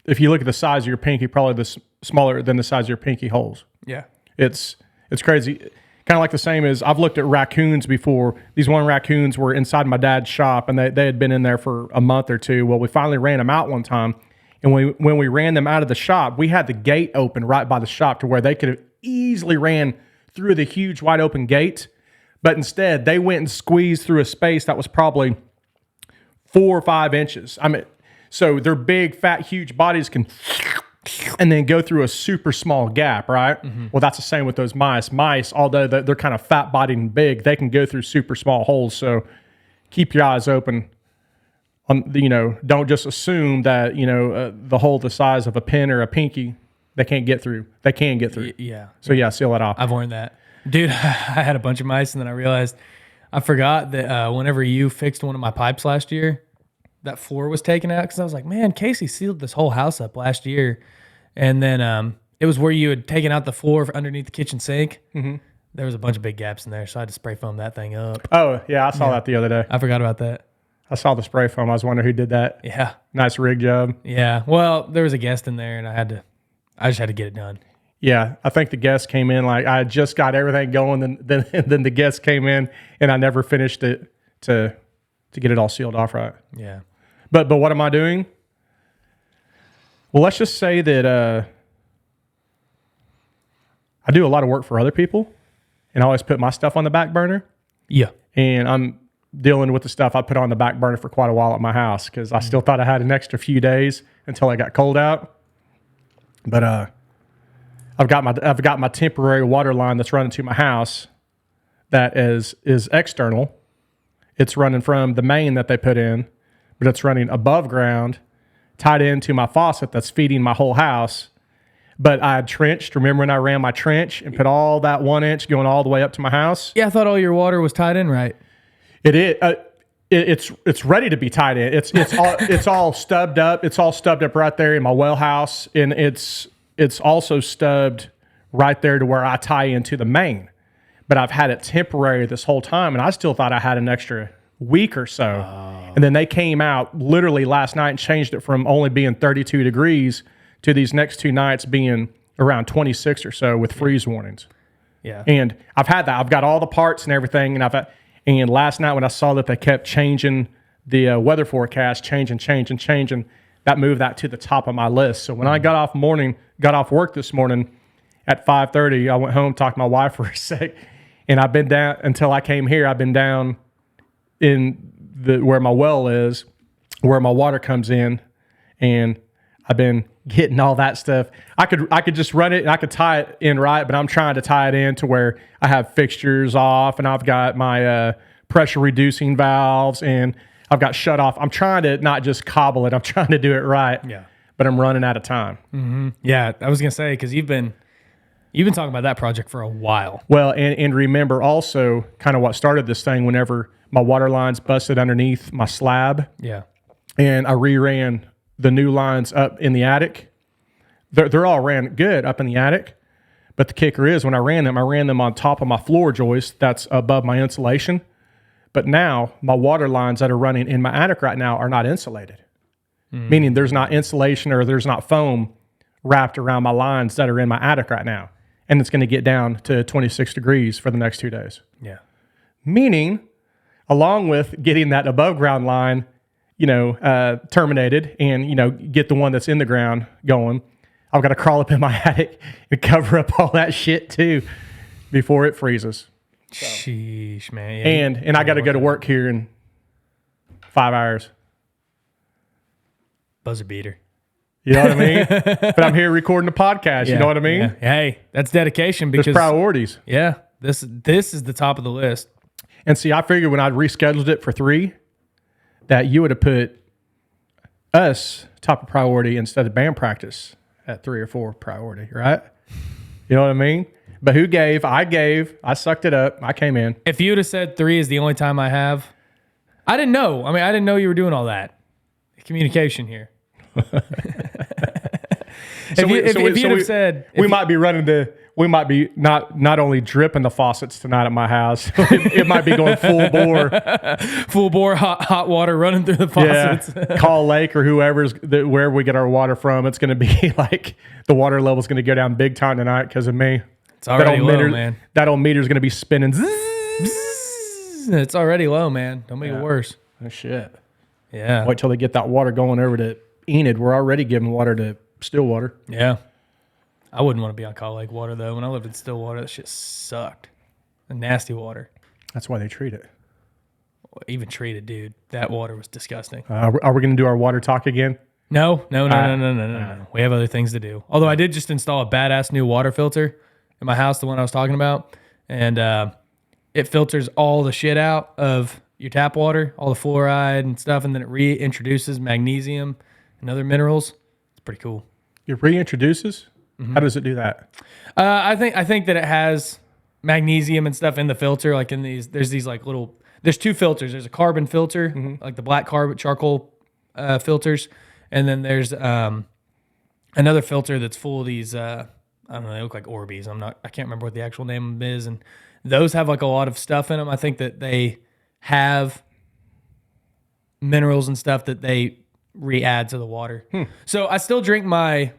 Speaker 2: if you look at the size of your pinky, probably smaller than the size of your pinky holes.
Speaker 1: Yeah.
Speaker 2: It's crazy. Kind of like the same as I've looked at raccoons before. These one raccoons were inside my dad's shop, and they had been in there for a month or two. Well, we finally ran them out one time. And when we ran them out of the shop, we had the gate open right by the shop to where they could have easily ran through the huge wide open gate. But instead, they went and squeezed through a space that was probably 4 or 5 inches. I mean, so their big, fat, huge bodies can and then go through a super small gap, right? Mm-hmm. Well, that's the same with those mice. Mice, although they're kind of fat-bodied and big, they can go through super small holes. So keep your eyes open. Don't just assume that the hole the size of a pin or a pinky they can't get through. They can get through.
Speaker 1: Yeah.
Speaker 2: So yeah, seal it off.
Speaker 1: I've learned that, dude. I had a bunch of mice, and then I realized I forgot that whenever you fixed one of my pipes last year, that floor was taken out because I was like, man, Casey sealed this whole house up last year, and then it was where you had taken out the floor underneath the kitchen sink. Mm-hmm. There was a bunch of big gaps in there, so I had to spray foam that thing up.
Speaker 2: Oh yeah, I saw that the other day.
Speaker 1: I forgot about that.
Speaker 2: I saw the spray foam. I was wondering who did that.
Speaker 1: Yeah.
Speaker 2: Nice rig job.
Speaker 1: Yeah. Well, there was a guest in there, and I just had to get it done.
Speaker 2: Yeah, I think the guest came in like I just got everything going, then the guest came in, and I never finished it to get it all sealed off right.
Speaker 1: Yeah.
Speaker 2: But what am I doing? Well, let's just say that I do a lot of work for other people, and I always put my stuff on the back burner.
Speaker 1: Yeah.
Speaker 2: And I'm dealing with the stuff I put on the back burner for quite a while at my house because I still thought I had an extra few days until I got cold out. But I've got my temporary water line that's running to my house that is external. It's running from the main that they put in, but it's running above ground, tied into my faucet that's feeding my whole house. But I had trenched. Remember when I ran my trench and put all that 1 inch going all the way up to my house?
Speaker 1: Yeah, I thought all your water was tied in right.
Speaker 2: It is. It's ready to be tied in. It's all stubbed up. It's all stubbed up right there in my well house, and it's also stubbed right there to where I tie into the main. But I've had it temporary this whole time, and I still thought I had an extra week or so. Oh. And then they came out literally last night and changed it from only being 32 degrees to these next 2 nights being around 26 or so with freeze warnings.
Speaker 1: Yeah.
Speaker 2: And I've had that. I've got all the parts and everything, and last night when I saw that they kept changing the weather forecast, changing, that moved that to the top of my list. So when I got off work this morning at 5:30, I went home, talked to my wife for a sec, and I've been down until I came here. I've been down in where my well is, where my water comes in, and I've been getting all that stuff. I could just run it and I could tie it in right, but I'm trying to tie it in to where I have fixtures off and I've got my pressure reducing valves and I've got shut off. I'm trying to not just cobble it. I'm trying to do it right.
Speaker 1: Yeah.
Speaker 2: But I'm running out of time.
Speaker 1: Mm-hmm. Yeah, I was gonna say because you've been talking about that project for a while.
Speaker 2: Well, and remember also kind of what started this thing. Whenever my water lines busted underneath my slab.
Speaker 1: Yeah.
Speaker 2: and I reran the new lines up in the attic. They're all ran good up in the attic. But the kicker is when I ran them on top of my floor joist that's above my insulation. But now my water lines that are running in my attic right now are not insulated, meaning there's not insulation or there's not foam wrapped around my lines that are in my attic right now. And it's going to get down to 26 degrees for the next 2 days.
Speaker 1: Yeah.
Speaker 2: Meaning, along with getting that above ground line, terminated and, get the one that's in the ground going, I've got to crawl up in my attic and cover up all that shit too before it freezes. So.
Speaker 1: Sheesh, man. Yeah,
Speaker 2: and I got to go to work here in 5 hours.
Speaker 1: Buzzer beater.
Speaker 2: You know what I mean? But I'm here recording the podcast. You know what I mean?
Speaker 1: Yeah. Hey, that's dedication because
Speaker 2: there's priorities.
Speaker 1: Yeah, this is the top of the list.
Speaker 2: And see, I figured when I rescheduled it for 3, that you would have put us top of priority instead of band practice at 3 or 4 priority, right? You know what I mean? But who gave? I gave. I sucked it up. I came in.
Speaker 1: If you would have said 3 is the only time I have, I didn't know. I mean, I didn't know you were doing all that. Communication here. If you'd have said...
Speaker 2: We might be not only dripping the faucets tonight at my house, it might be going full bore.
Speaker 1: Full bore hot water running through the faucets.
Speaker 2: Yeah. Call Lake or wherever we get our water from. It's going to be like the water level's going to go down big time tonight because of me.
Speaker 1: It's already low, man.
Speaker 2: That old meter's going to be spinning.
Speaker 1: It's already low, man. Don't make it worse.
Speaker 2: Oh, shit.
Speaker 1: Yeah.
Speaker 2: Wait till they get that water going over to Enid. We're already giving water to Stillwater.
Speaker 1: Yeah. I wouldn't want to be on Call Lake water, though. When I lived in Stillwater, that shit sucked. The nasty water.
Speaker 2: That's why they treat it.
Speaker 1: Even treated, dude. That water was disgusting.
Speaker 2: Are we going to do our water talk again?
Speaker 1: No. We have other things to do. Although I did just install a badass new water filter in my house, the one I was talking about. And it filters all the shit out of your tap water, all the fluoride and stuff, and then it reintroduces magnesium and other minerals. It's pretty cool.
Speaker 2: It reintroduces? Mm-hmm. How does it do that?
Speaker 1: I think that it has magnesium and stuff in the filter. Like in these, there's these like little. There's 2 filters. There's a carbon filter, like the black carbon charcoal filters, and then there's another filter that's full of these. I don't know. They look like Orbeez. I can't remember what the actual name is, and those have like a lot of stuff in them. I think that they have minerals and stuff that they re-add to the water. So I still drink my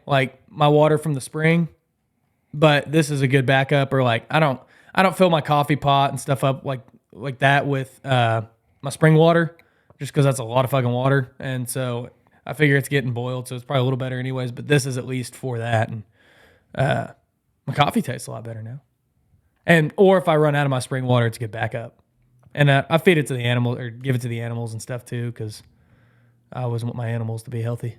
Speaker 1: water from the spring, but this is a good backup. Or like I don't fill my coffee pot and stuff up like that with my spring water, just because that's a lot of fucking water. And so I figure it's getting boiled, so it's probably a little better anyways. But this is at least for that, and my coffee tastes a lot better now. Or if I run out of my spring water, it's a good backup. And I feed it to the animals or give it to the animals and stuff too, because I always want my animals to be healthy.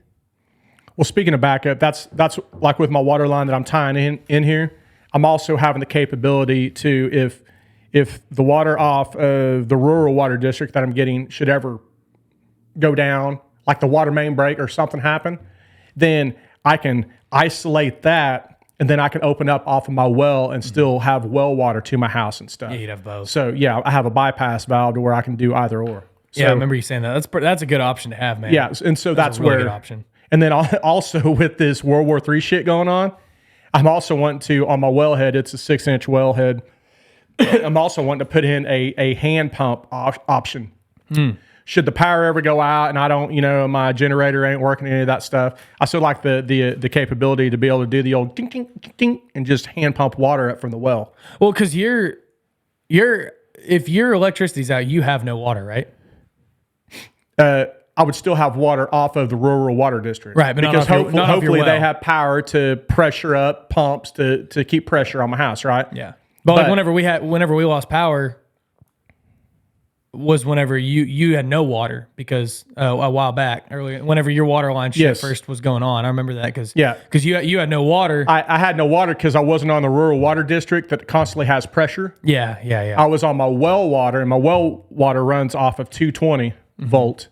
Speaker 2: Well, speaking of backup, that's like with my water line that I'm tying in here. I'm also having the capability to, if the water off of the rural water district that I'm getting should ever go down, like the water main break or something happen, then I can isolate that. And then I can open up off of my well and still have well water to my house and stuff.
Speaker 1: Yeah, you'd have both.
Speaker 2: So, yeah, I have a bypass valve to where I can do either or. So,
Speaker 1: yeah, I remember you saying that. That's a good option to have, man.
Speaker 2: Yeah, and so that's
Speaker 1: a really
Speaker 2: where.
Speaker 1: Good option.
Speaker 2: And then also with this World War III shit going on, I'm also wanting to, on my wellhead, it's a 6-inch wellhead. I'm also wanting to put in a hand pump option. Should the power ever go out and I don't, my generator ain't working, any of that stuff, I still like the capability to be able to do the old ding, ding, ding, ding, and just hand pump water up from the well.
Speaker 1: Well, because if your electricity's out, you have no water, right?
Speaker 2: I would still have water off of the rural water district.
Speaker 1: Right, but
Speaker 2: because hopefully
Speaker 1: well.
Speaker 2: they have power to pressure up pumps to keep pressure on my house, right?
Speaker 1: Yeah. But like whenever we lost power, was whenever you had no water because a while back earlier, whenever your water line shit first was going on. I remember that because you had no water.
Speaker 2: I had no water because I wasn't on the rural water district that constantly has pressure.
Speaker 1: Yeah.
Speaker 2: I was on my well water, and my well water runs off of 220 volt.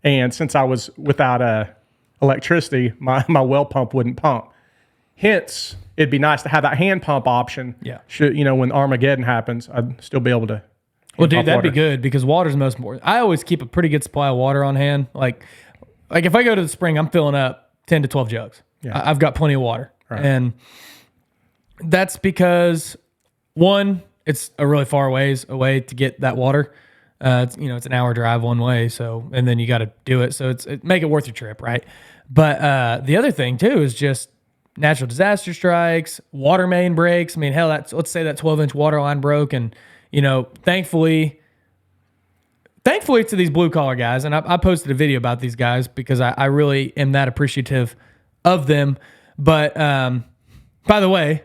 Speaker 2: And since I was without electricity, my well pump wouldn't pump. Hence, it'd be nice to have that hand pump option.
Speaker 1: Yeah.
Speaker 2: Should, when Armageddon happens, I'd still be able to.
Speaker 1: Well, dude, that'd be good because water's the most important. I always keep a pretty good supply of water on hand. Like like if I go to the spring, I'm filling up 10 to 12 jugs.
Speaker 2: Yeah.
Speaker 1: I've got plenty of water.
Speaker 2: Right.
Speaker 1: And that's because one, it's a really far ways away to get that water. It's an hour drive one way. So, and then you got to do it. So make it worth your trip. Right. But, the other thing too is just natural disaster strikes, water main breaks. I mean, hell, let's say that 12-inch water line broke and, thankfully to these blue collar guys, and I posted a video about these guys because I really am that appreciative of them. But by the way,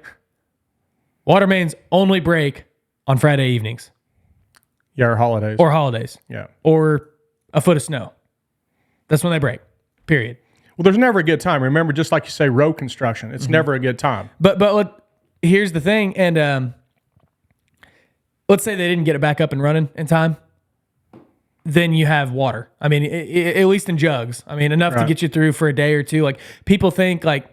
Speaker 1: water mains only break on Friday evenings.
Speaker 2: Yeah, or holidays.
Speaker 1: Or holidays.
Speaker 2: Yeah.
Speaker 1: Or a foot of snow. That's when they break, period.
Speaker 2: Well, there's never a good time. Remember, just like you say, road construction, it's never a good time.
Speaker 1: But here's the thing, and let's say they didn't get it back up and running in time. Then you have water. I mean, at least in jugs. I mean, enough to get you through for a day or two. Like people think like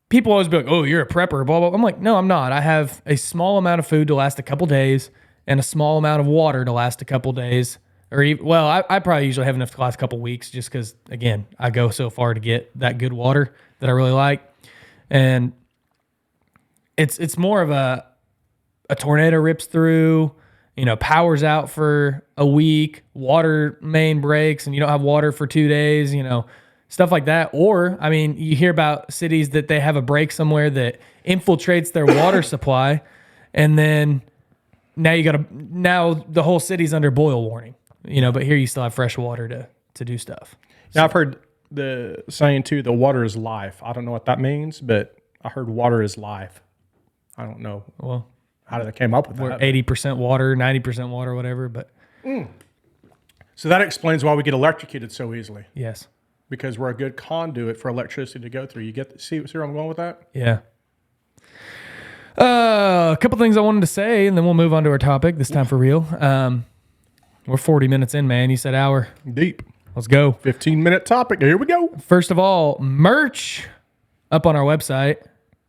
Speaker 1: people always be like, "Oh, you're a prepper." Blah blah. I'm like, no, I'm not. I have a small amount of food to last a couple days and a small amount of water to last a couple days. Or even, I probably usually have enough to last a couple weeks just because, again, I go so far to get that good water that I really like. And it's more of a tornado rips through. Power's out for a week, water main breaks, and you don't have water for 2 days, stuff like that. Or, I mean, you hear about cities that they have a break somewhere that infiltrates their water supply, and then now the whole city's under boil warning, but here you still have fresh water to do stuff.
Speaker 2: Now, I've heard the saying too, the water is life. I don't know what that means, but I heard water is life. I don't know.
Speaker 1: Well,
Speaker 2: how did they came up with
Speaker 1: we're
Speaker 2: that?
Speaker 1: 80% water, 90% water, whatever. But
Speaker 2: So that explains why we get electrocuted so easily,
Speaker 1: yes,
Speaker 2: because we're a good conduit for electricity to go through. You see where I'm going with that?
Speaker 1: yeah. A couple things I wanted to say, and then we'll move on to our topic this time for real. We're 40 minutes in, man. You said hour.
Speaker 2: Deep.
Speaker 1: Let's go.
Speaker 2: 15-minute topic. Here we go.
Speaker 1: First of all, merch up on our website.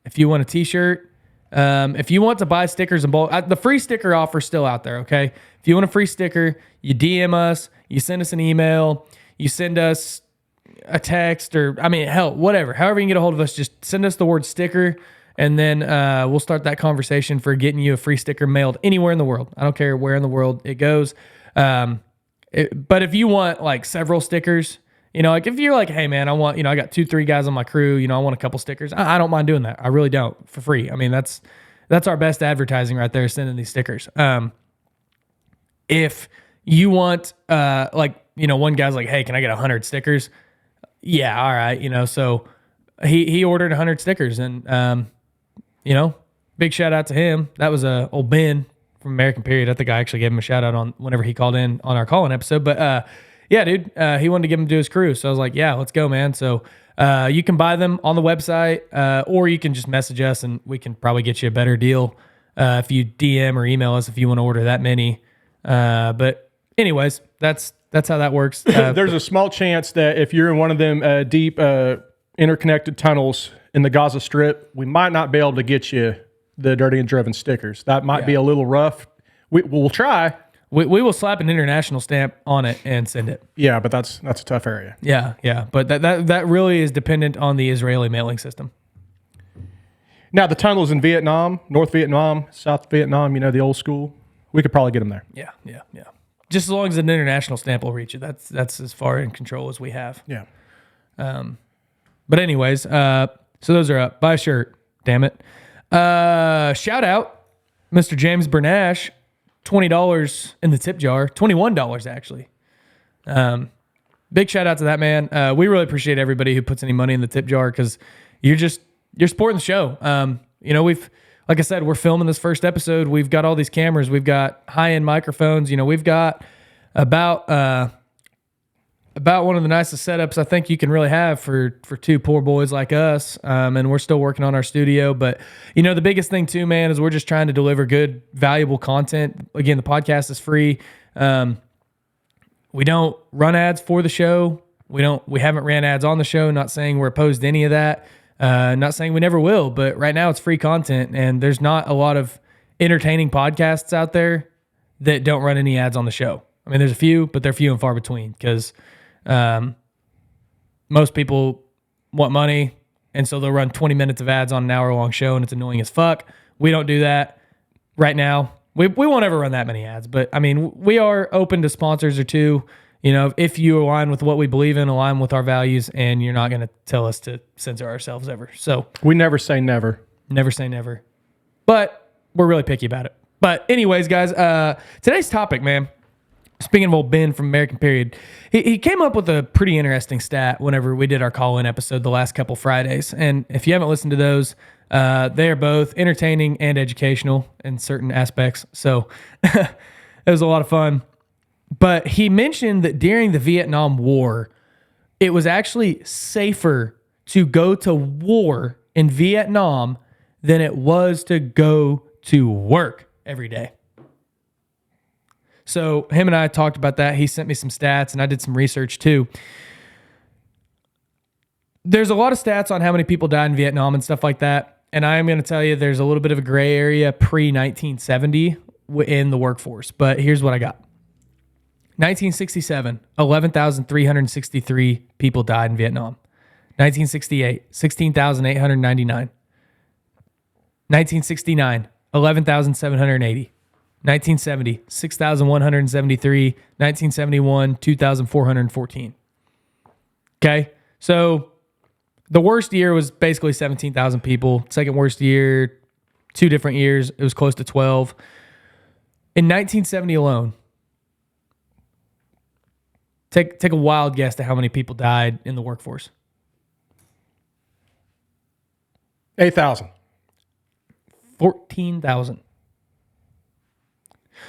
Speaker 1: If you want a t-shirt, if you want to buy stickers in bulk, the free sticker offer is still out there, okay? If you want a free sticker, you DM us, you send us an email, you send us a text, or, I mean, hell, whatever. However you can get a hold of us, just send us the word sticker, and then we'll start that conversation for getting you a free sticker mailed anywhere in the world. I don't care where in the world it goes. But if you want, like, several stickers, like if you're like, hey man, I want, I got 2-3 guys on my crew, I want a couple stickers. I don't mind doing that. I really don't, for free. I mean, that's our best advertising right there, sending these stickers. If you want, one guy's like, hey, can I get 100 stickers? Yeah. All right. So he ordered 100 stickers, and, big shout out to him. That was old Ben from American Period. I think I actually gave him a shout out on whenever he called in on our call-in episode, but, yeah, dude, he wanted to give them to his crew. So I was like, yeah, let's go, man. So you can buy them on the website, or you can just message us and we can probably get you a better deal if you DM or email us if you want to order that many. But anyways, that's how that works.
Speaker 2: There's a small chance that if you're in one of them deep interconnected tunnels in the Gaza Strip, we might not be able to get you the Dirty and Driven stickers. That might be a little rough. We'll try.
Speaker 1: We will slap an international stamp on it and send it.
Speaker 2: Yeah, but that's a tough area.
Speaker 1: Yeah. But that really is dependent on the Israeli mailing system.
Speaker 2: Now, the tunnels in Vietnam, North Vietnam, South Vietnam, the old school, we could probably get them there.
Speaker 1: Yeah. Just as long as an international stamp will reach it. That's as far in control as we have.
Speaker 2: Yeah.
Speaker 1: But anyways, so those are up. Buy a shirt. Damn it. Shout out, Mr. James Bernash. $20 in the tip jar, $21 actually. Big shout out to that man. We really appreciate everybody who puts any money in the tip jar, because you're supporting the show. We've, like I said, we're filming this first episode. We've got all these cameras. We've got high-end microphones. We've got about one of the nicest setups I think you can really have for two poor boys like us. And we're still working on our studio. But, the biggest thing too, man, is we're just trying to deliver good, valuable content. Again, the podcast is free. We don't run ads for the show. We haven't ran ads on the show. Not saying we're opposed to any of that. Not saying we never will, but right now it's free content, and there's not a lot of entertaining podcasts out there that don't run any ads on the show. I mean, there's a few, but they're few and far between, because Most people want money, and so they'll run 20 minutes of ads on an hour-long show, and it's annoying as fuck. We don't do that right now. We won't ever run that many ads, but I mean, we are open to sponsors or two. You know, if you align with what we believe in, align with our values, and you're not going to tell us to censor ourselves ever. So
Speaker 2: we never say never.
Speaker 1: Never say never. But we're really picky about it. But anyways, guys, today's topic, man, speaking of old Ben from American Period, he came up with a pretty interesting stat whenever we did our call-in episode the last couple Fridays. And if you haven't listened to those, they are both entertaining and educational in certain aspects. So it was a lot of fun. But he mentioned that during the Vietnam War, it was actually safer to go to war in Vietnam than it was to go to work every day. So him and I talked about that. He sent me some stats, and I did some research too. There's a lot of stats on how many people died in Vietnam and stuff like that. And I am going to tell you there's a little bit of a gray area pre-1970 in the workforce. But here's what I got. 1967, 11,363 people died in Vietnam. 1968, 16,899. 1969, 11,780. 1970, 6,173. 1971, 2,414. Okay, so the worst year was basically 17,000 people. Second worst year, 2 different years, it was close to 12. In 1970 alone, take a wild guess to how many people died in the workforce.
Speaker 2: 8,000.
Speaker 1: 14,000.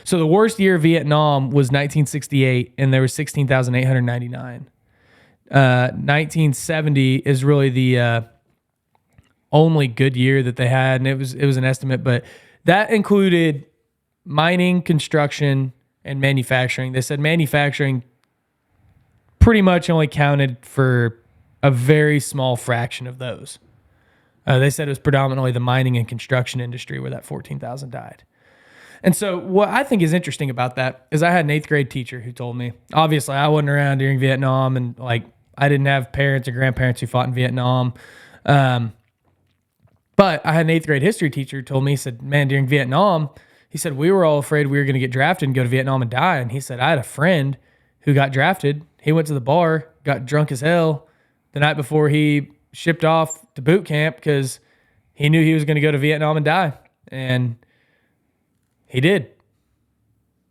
Speaker 1: So the worst year of Vietnam was 1968, and there was 16,899. 1970 is really the only good year that they had, and it was an estimate, but that included mining, construction, and manufacturing. They said manufacturing pretty much only counted for a very small fraction of those. They said it was predominantly the mining and construction industry where that 14,000 died. And so what I think is interesting about that is I had an 8th grade teacher who told me, obviously I wasn't around during Vietnam, and like I didn't have parents or grandparents who fought in Vietnam. But I had an 8th grade history teacher who told me, he said, man, during Vietnam, he said, we were all afraid we were going to get drafted and go to Vietnam and die. And he said, I had a friend who got drafted. He went to the bar, got drunk as hell the night before he shipped off to boot camp because he knew he was going to go to Vietnam and die. And he did.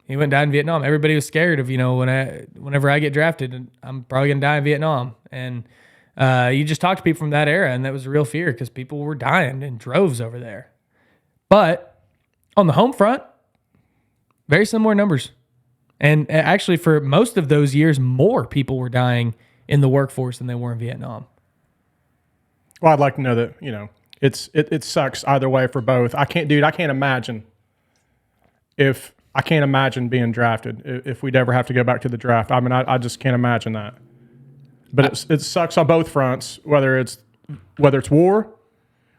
Speaker 1: He went and died in Vietnam. Everybody was scared of, whenever I get drafted, and I'm probably going to die in Vietnam. And you just talk to people from that era, and that was a real fear because people were dying in droves over there. But on the home front, very similar numbers. And actually, for most of those years, more people were dying in the workforce than they were in Vietnam.
Speaker 2: Well, I'd like to know that, it sucks either way for both. I can't imagine being drafted if we'd ever have to go back to the draft. I mean, I just can't imagine that. But it sucks on both fronts, whether it's war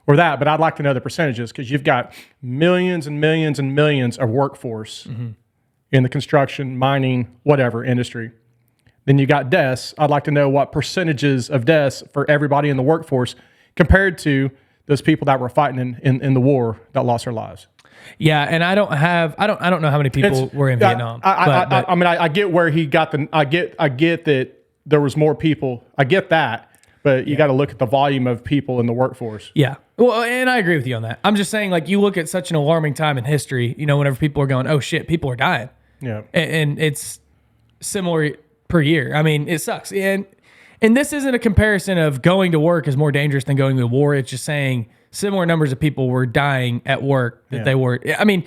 Speaker 2: or that. But I'd like to know the percentages because you've got millions and millions and millions of workforce in the construction, mining, whatever industry. Then you got deaths. I'd like to know what percentages of deaths for everybody in the workforce compared to those people that were fighting in the war that lost their lives.
Speaker 1: Yeah, and I don't know how many people were in Vietnam.
Speaker 2: I mean, I get where he got I get that there was more people. I get that, but you got to look at the volume of people in the workforce.
Speaker 1: Yeah. Well, and I agree with you on that. I'm just saying, like, you look at such an alarming time in history, whenever people are going, oh shit, people are dying.
Speaker 2: Yeah.
Speaker 1: And it's similar per year. I mean, it sucks. And this isn't a comparison of going to work is more dangerous than going to war. It's just saying similar numbers of people were dying at work that they were. I mean,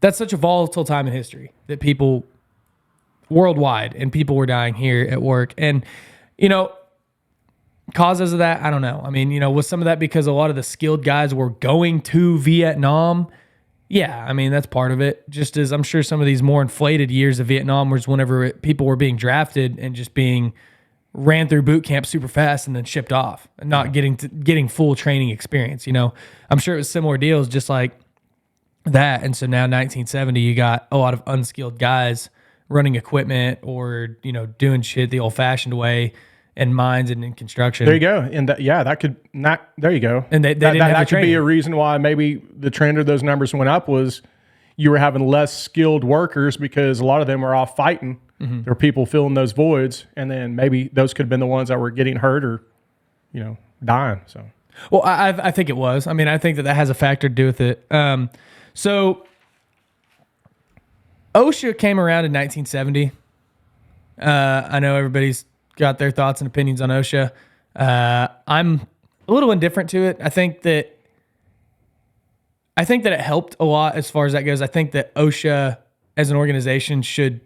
Speaker 1: that's such a volatile time in history that people worldwide and people were dying here at work. And, causes of that, I don't know. I mean, was some of that because a lot of the skilled guys were going to Vietnam? Yeah, I mean, that's part of it. Just as I'm sure some of these more inflated years of Vietnam was whenever people were being drafted and just being ran through boot camp super fast and then shipped off and not getting full training experience. I'm sure it was similar deals just like that. And so now 1970, you got a lot of unskilled guys running equipment or, doing shit the old fashioned way in mines and in construction.
Speaker 2: There you go. And that could not, there you go.
Speaker 1: And they didn't have the
Speaker 2: that could be
Speaker 1: training.
Speaker 2: a reason why maybe the trend of those numbers went up was you were having less skilled workers because a lot of them were off fighting. There were people filling those voids, and then maybe those could have been the ones that were getting hurt or, dying. So,
Speaker 1: Well, I think it was. I mean, I think that has a factor to do with it. So OSHA came around in 1970. I know everybody's got their thoughts and opinions on OSHA. I'm a little indifferent to it. I think that it helped a lot as far as that goes. I think that OSHA as an organization should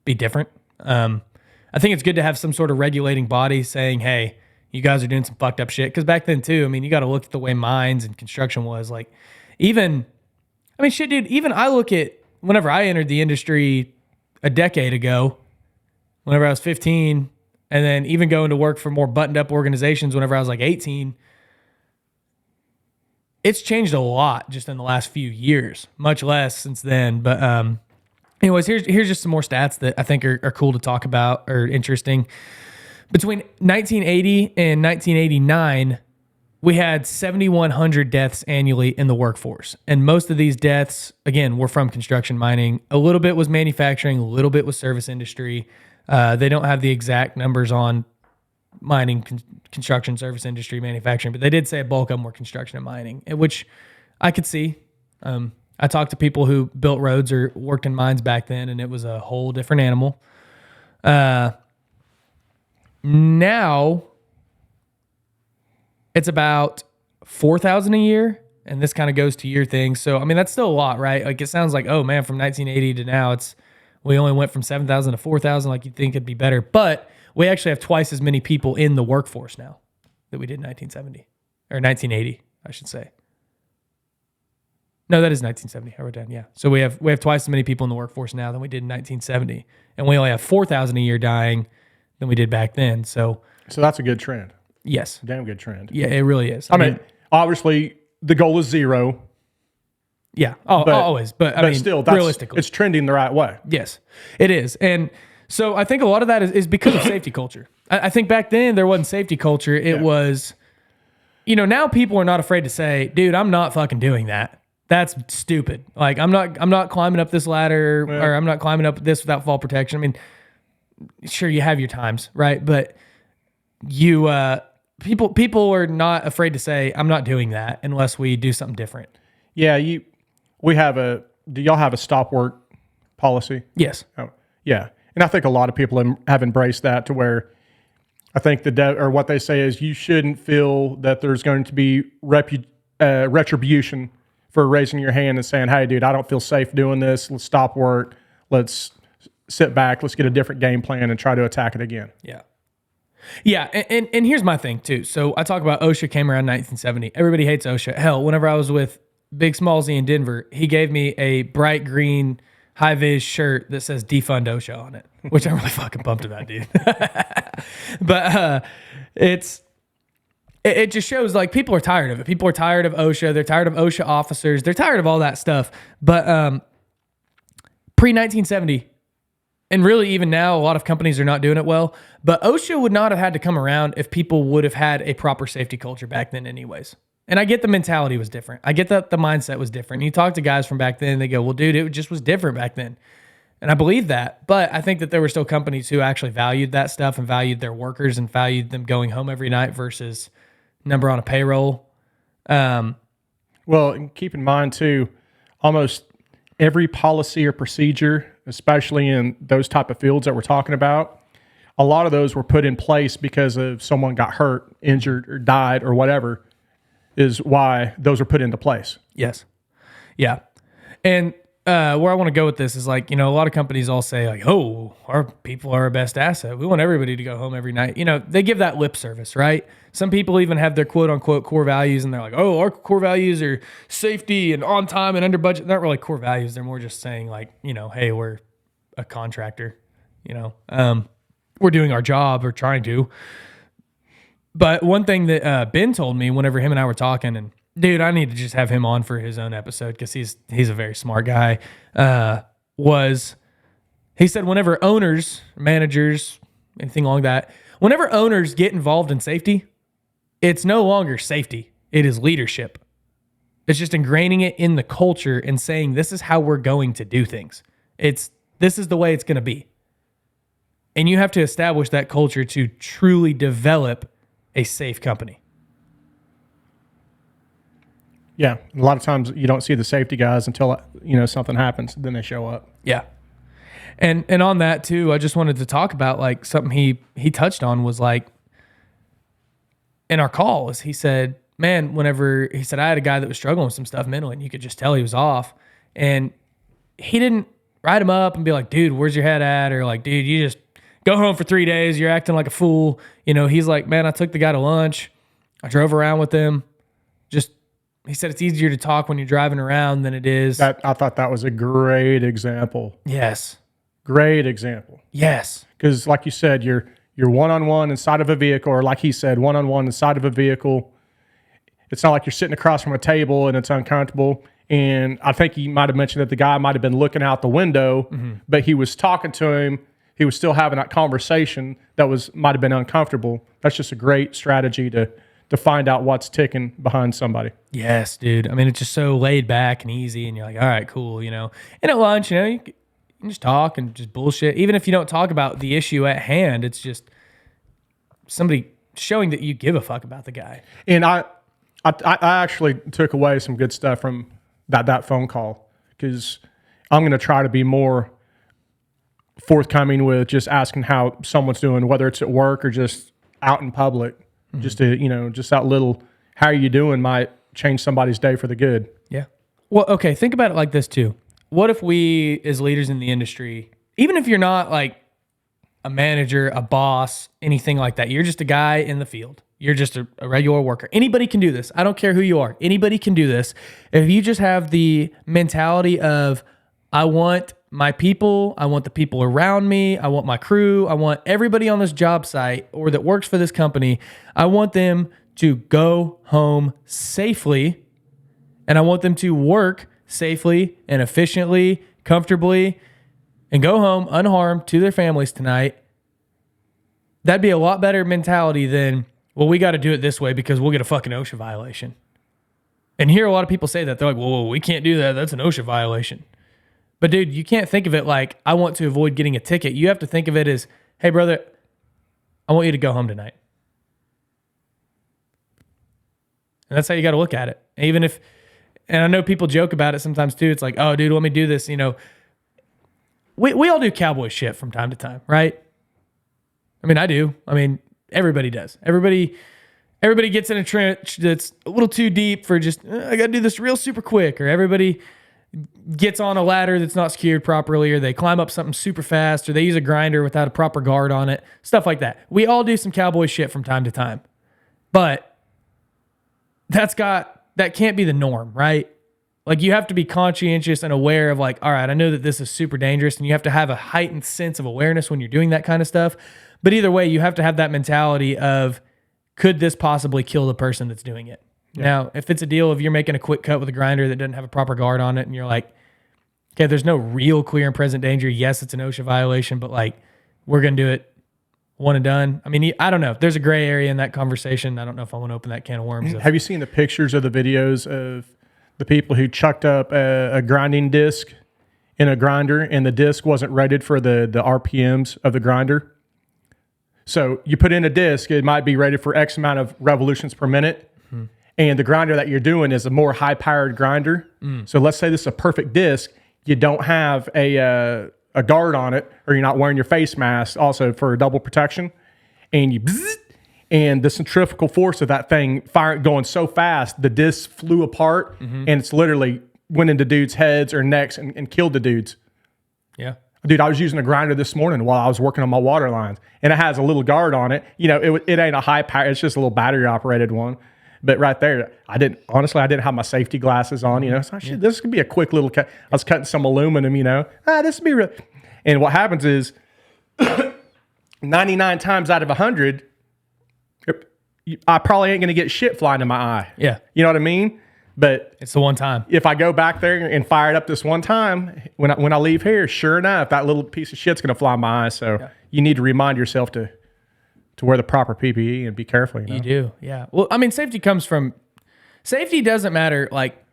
Speaker 1: be different. I think it's good to have some sort of regulating body saying, hey, you guys are doing some fucked up shit. Because back then, too, I mean, you got to look at the way mines and construction was. Like, even I look at whenever I entered the industry a decade ago, whenever I was 15, and then even going to work for more buttoned up organizations whenever I was like 18, it's changed a lot just in the last few years, much less since then. But anyways, here's just some more stats that I think are cool to talk about or interesting. Between 1980 and 1989, we had 7,100 deaths annually in the workforce. And most of these deaths, again, were from construction mining. A little bit was manufacturing, a little bit was service industry. They don't have the exact numbers on mining, construction, service industry, manufacturing, but they did say a bulk of them were construction and mining, which I could see. I talked to people who built roads or worked in mines back then, and it was a whole different animal. Now it's about 4,000 a year, and this kind of goes to your thing. So, I mean, that's still a lot, right? Like, it sounds like, oh man, from 1980 to now, we only went from 7,000 to 4,000. Like, you'd think it'd be better, but we actually have twice as many people in the workforce now that we did in 1970 or 1980, I should say. No, that is 1970. I wrote down, yeah. So we have twice as many people in the workforce now than we did in 1970, and we only have 4,000 a year dying than we did back then. So
Speaker 2: that's a good trend.
Speaker 1: Yes,
Speaker 2: Damn good trend.
Speaker 1: yeah, it really is.
Speaker 2: I mean, obviously the goal is zero.
Speaker 1: Yeah, always. But I mean,
Speaker 2: still,
Speaker 1: realistically,
Speaker 2: it's trending the right way.
Speaker 1: Yes, it is. And so I think a lot of that is because of safety culture. I think back then there wasn't safety culture. It was, now people are not afraid to say, dude, I'm not fucking doing that. That's stupid. Like, I'm not climbing up this ladder or I'm not climbing up this without fall protection. I mean, sure, you have your times, right? But people are not afraid to say, I'm not doing that unless we do something different.
Speaker 2: Yeah, do y'all have a stop work policy?
Speaker 1: Yes.
Speaker 2: Oh, yeah. And I think a lot of people have embraced that to where I think what they say is you shouldn't feel that there's going to be retribution for raising your hand and saying, hey, dude, I don't feel safe doing this. Let's stop work. Let's sit back. Let's get a different game plan and try to attack it again.
Speaker 1: Yeah. Yeah, and here's my thing, too. So I talk about OSHA came around 1970. Everybody hates OSHA. Hell, whenever I was with Big Smallsy in Denver, he gave me a bright green high-vis shirt that says defund OSHA on it, which I'm really fucking pumped about, dude. But it just shows, like, people are tired of it. People are tired of OSHA. They're tired of OSHA officers. They're tired of all that stuff. But pre-1970, and really even now, a lot of companies are not doing it well, but OSHA would not have had to come around if people would have had a proper safety culture back then anyways. And I get the mentality was different. I get that the mindset was different. And you talk to guys from back then, they go, well, dude, it just was different back then. And I believe that. But I think that there were still companies who actually valued that stuff and valued their workers and valued them going home every night versus number on a payroll.
Speaker 2: Well, and keep in mind, too, almost every policy or procedure, especially in those type of fields that we're talking about, a lot of those were put in place because of someone got hurt, injured, or died, or whatever, is why those were put into place.
Speaker 1: Yes. Yeah. And where I want to go with this is, like, a lot of companies all say, like, oh, our people are our best asset. We want everybody to go home every night. They give that lip service, right? Some people even have their quote unquote core values and they're like, oh, our core values are safety and on time and under budget. They're not really core values. They're more just saying, like, hey, we're a contractor, we're doing our job or trying to. But one thing that Ben told me whenever him and I were talking, and dude, I need to just have him on for his own episode because he's a very smart guy, was He said whenever owners, managers, anything like that, whenever owners get involved in safety, it's no longer safety. It is leadership. It's just ingraining it in the culture and saying this is how we're going to do things. This is the way it's going to be. And you have to establish that culture to truly develop a safe company.
Speaker 2: Yeah, a lot of times you don't see the safety guys until something happens, then they show up.
Speaker 1: Yeah. And on that too, I just wanted to talk about like something he touched on was like in our calls, he said, man, whenever he said I had a guy that was struggling with some stuff mentally and you could just tell he was off, and he didn't write him up and be like, dude, where's your head at? Or like, dude, you just go home for 3 days. You're acting like a fool. He's like, man, I took the guy to lunch. I drove around with him. He said it's easier to talk when you're driving around than it is.
Speaker 2: I thought that was a great example.
Speaker 1: Yes.
Speaker 2: Great example.
Speaker 1: Yes.
Speaker 2: Because like you said, you're one-on-one inside of a vehicle, or like he said, one-on-one inside of a vehicle. It's not like you're sitting across from a table and it's uncomfortable. And I think he might have mentioned that the guy might have been looking out the window, but he was talking to him. He was still having that conversation that might have been uncomfortable. That's just a great strategy to find out what's ticking behind somebody.
Speaker 1: Yes, dude. I mean, it's just so laid back and easy, and you're like, all right, cool, And at lunch, you can just talk and just bullshit. Even if you don't talk about the issue at hand, it's just somebody showing that you give a fuck about the guy.
Speaker 2: And I actually took away some good stuff from that phone call, because I'm going to try to be more forthcoming with just asking how someone's doing, whether it's at work or just out in public. Just to, just that little, how are you doing might change somebody's day for the good.
Speaker 1: Yeah. Well, okay. Think about it like this too. What if we, as leaders in the industry, even if you're not like a manager, a boss, anything like that, you're just a guy in the field. You're just a regular worker. Anybody can do this. I don't care who you are. Anybody can do this. If you just have the mentality of, I want my people, I want the people around me, I want my crew, I want everybody on this job site or that works for this company, I want them to go home safely, and I want them to work safely and efficiently, comfortably, and go home unharmed to their families tonight. That'd be a lot better mentality than, well, we got to do it this way because we'll get a fucking OSHA violation. And here a lot of people say that. They're like, well, we can't do that. That's an OSHA violation. But dude, you can't think of it like, I want to avoid getting a ticket. You have to think of it as, hey brother, I want you to go home tonight. And that's how you got to look at it. Even if, and I know people joke about it sometimes too. It's like, oh dude, let me do this. We all do cowboy shit from time to time, right? I mean, I do. I mean, everybody does. Everybody gets in a trench that's a little too deep for just, I got to do this real super quick. Or everybody gets on a ladder that's not secured properly, or they climb up something super fast, or they use a grinder without a proper guard on it, stuff like that. We all do some cowboy shit from time to time, but that can't be the norm, right? Like, you have to be conscientious and aware of like, all right, I know that this is super dangerous, and you have to have a heightened sense of awareness when you're doing that kind of stuff. But either way, you have to have that mentality of, could this possibly kill the person that's doing it? Yeah. Now, if it's a deal of you're making a quick cut with a grinder that doesn't have a proper guard on it, and you're like, okay, there's no real clear and present danger. Yes, it's an OSHA violation, but like, we're going to do it one and done. I mean, I don't know. There's a gray area in that conversation. I don't know if I want to open that can of worms.
Speaker 2: Have you seen the pictures of the videos of the people who chucked up a grinding disc in a grinder, and the disc wasn't rated for the RPMs of the grinder? So you put in a disc, it might be rated for X amount of revolutions per minute. And the grinder that you're doing is a more high-powered grinder. So let's say this is a perfect disc. You don't have a guard on it, or you're not wearing your face mask also for double protection. And and the centrifugal force of that thing going so fast, the disc flew apart, and it's literally went into dudes' heads or necks and killed the dudes.
Speaker 1: Yeah.
Speaker 2: Dude, I was using a grinder this morning while I was working on my water lines, and it has a little guard on it. It ain't a high power. It's just a little battery-operated one. But right there, I didn't have my safety glasses on, So this could be a quick little cut. I was cutting some aluminum, this would be real. And what happens is 99 times out of 100, I probably ain't going to get shit flying in my eye.
Speaker 1: Yeah.
Speaker 2: You know what I mean? But
Speaker 1: It's the one time.
Speaker 2: if I go back there and fire it up this one time, when I leave here, sure enough, that little piece of shit's going to fly in my eyes. So you need to remind yourself to wear the proper PPE and be careful. You know?
Speaker 1: You do, yeah. Well, I mean, safety comes from safety. Doesn't matter. Like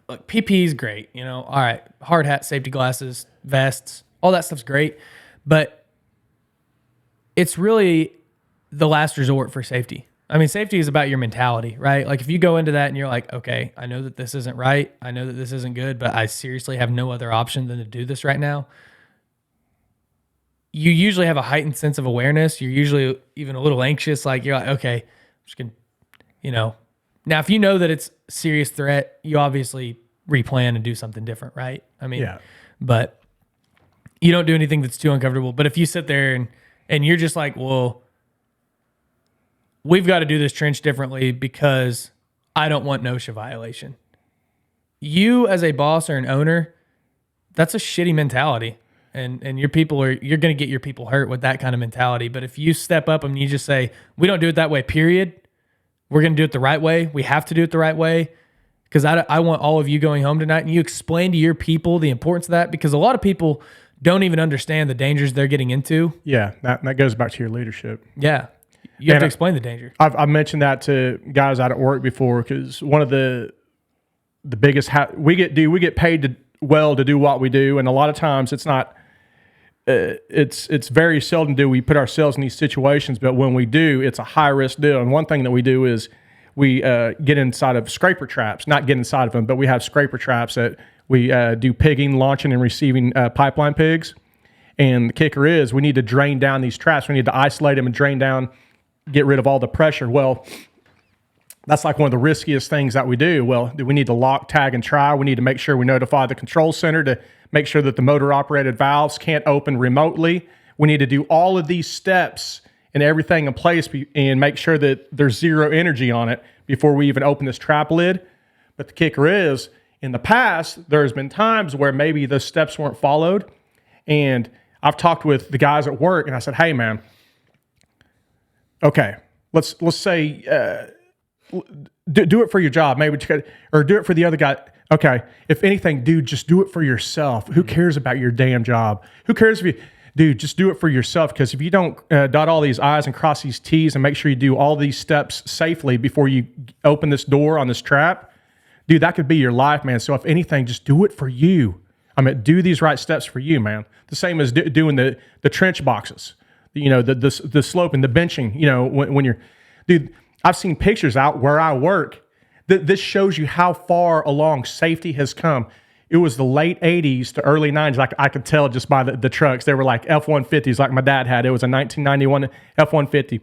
Speaker 1: PPE is great. You know, all right, hard hat, safety glasses, vests, all that stuff's great, but it's really the last resort for safety. I mean, safety is about your mentality, right? Like if you go into that and you're like, okay, I know that this isn't right. I know that this isn't good, but I seriously have no other option than to do this right now. You usually have a heightened sense of awareness. You're usually even a little anxious. Like you're like, okay, I'm just going to, you know, now if you know that it's a serious threat, you obviously replan and do something different, right? I mean, but you don't do anything that's too uncomfortable. But if you sit there and you're just like, well, we've got to do this trench differently because I don't want an OSHA violation. You as a boss or an owner, that's a shitty mentality. And your people you're going to get your people hurt with that kind of mentality. But if you step up and you just say, we don't do it that way, period. We're going to do it the right way. We have to do it the right way. Because I want all of you going home tonight and you explain to your people the importance of that, because a lot of people don't even understand the dangers they're getting into.
Speaker 2: Yeah, that goes back to your leadership.
Speaker 1: Yeah. You have to explain the danger.
Speaker 2: I've mentioned that to guys out at work before, because one of the biggest we get paid to do what we do, and a lot of times it's not. It's very seldom do we put ourselves in these situations, but when we do, it's a high risk deal. And one thing that we do is we get inside of scraper traps, not get inside of them, but we have scraper traps that we do pigging, launching, and receiving pipeline pigs. And the kicker is we need to drain down these traps. We need to isolate them and drain down, get rid of all the pressure. Well, that's like one of the riskiest things that we do. Well, we need to lock, tag, and try. We need to make sure we notify the control center to make sure that the motor-operated valves can't open remotely. We need to do all of these steps and everything in place and make sure that there's zero energy on it before we even open this trap lid. But the kicker is, in the past, there's been times where maybe those steps weren't followed. And I've talked with the guys at work, and I said, hey, man, okay, let's say do it for your job, maybe, or do it for the other guy. Okay, if anything, dude, just do it for yourself. Who cares about your damn job? Who cares if you, dude, just do it for yourself, because if you don't dot all these I's and cross these T's and make sure you do all these steps safely before you open this door on this trap, dude, that could be your life, man. So if anything, just do it for you. I mean, do these right steps for you, man. The same as doing the trench boxes, you know, the slope and the benching, you know, when you're, dude, I've seen pictures out where I work. This shows you how far along safety has come. It was the late 80s to early 90s. Like I could tell just by the trucks. They were like F-150s like my dad had. It was a 1991 F-150.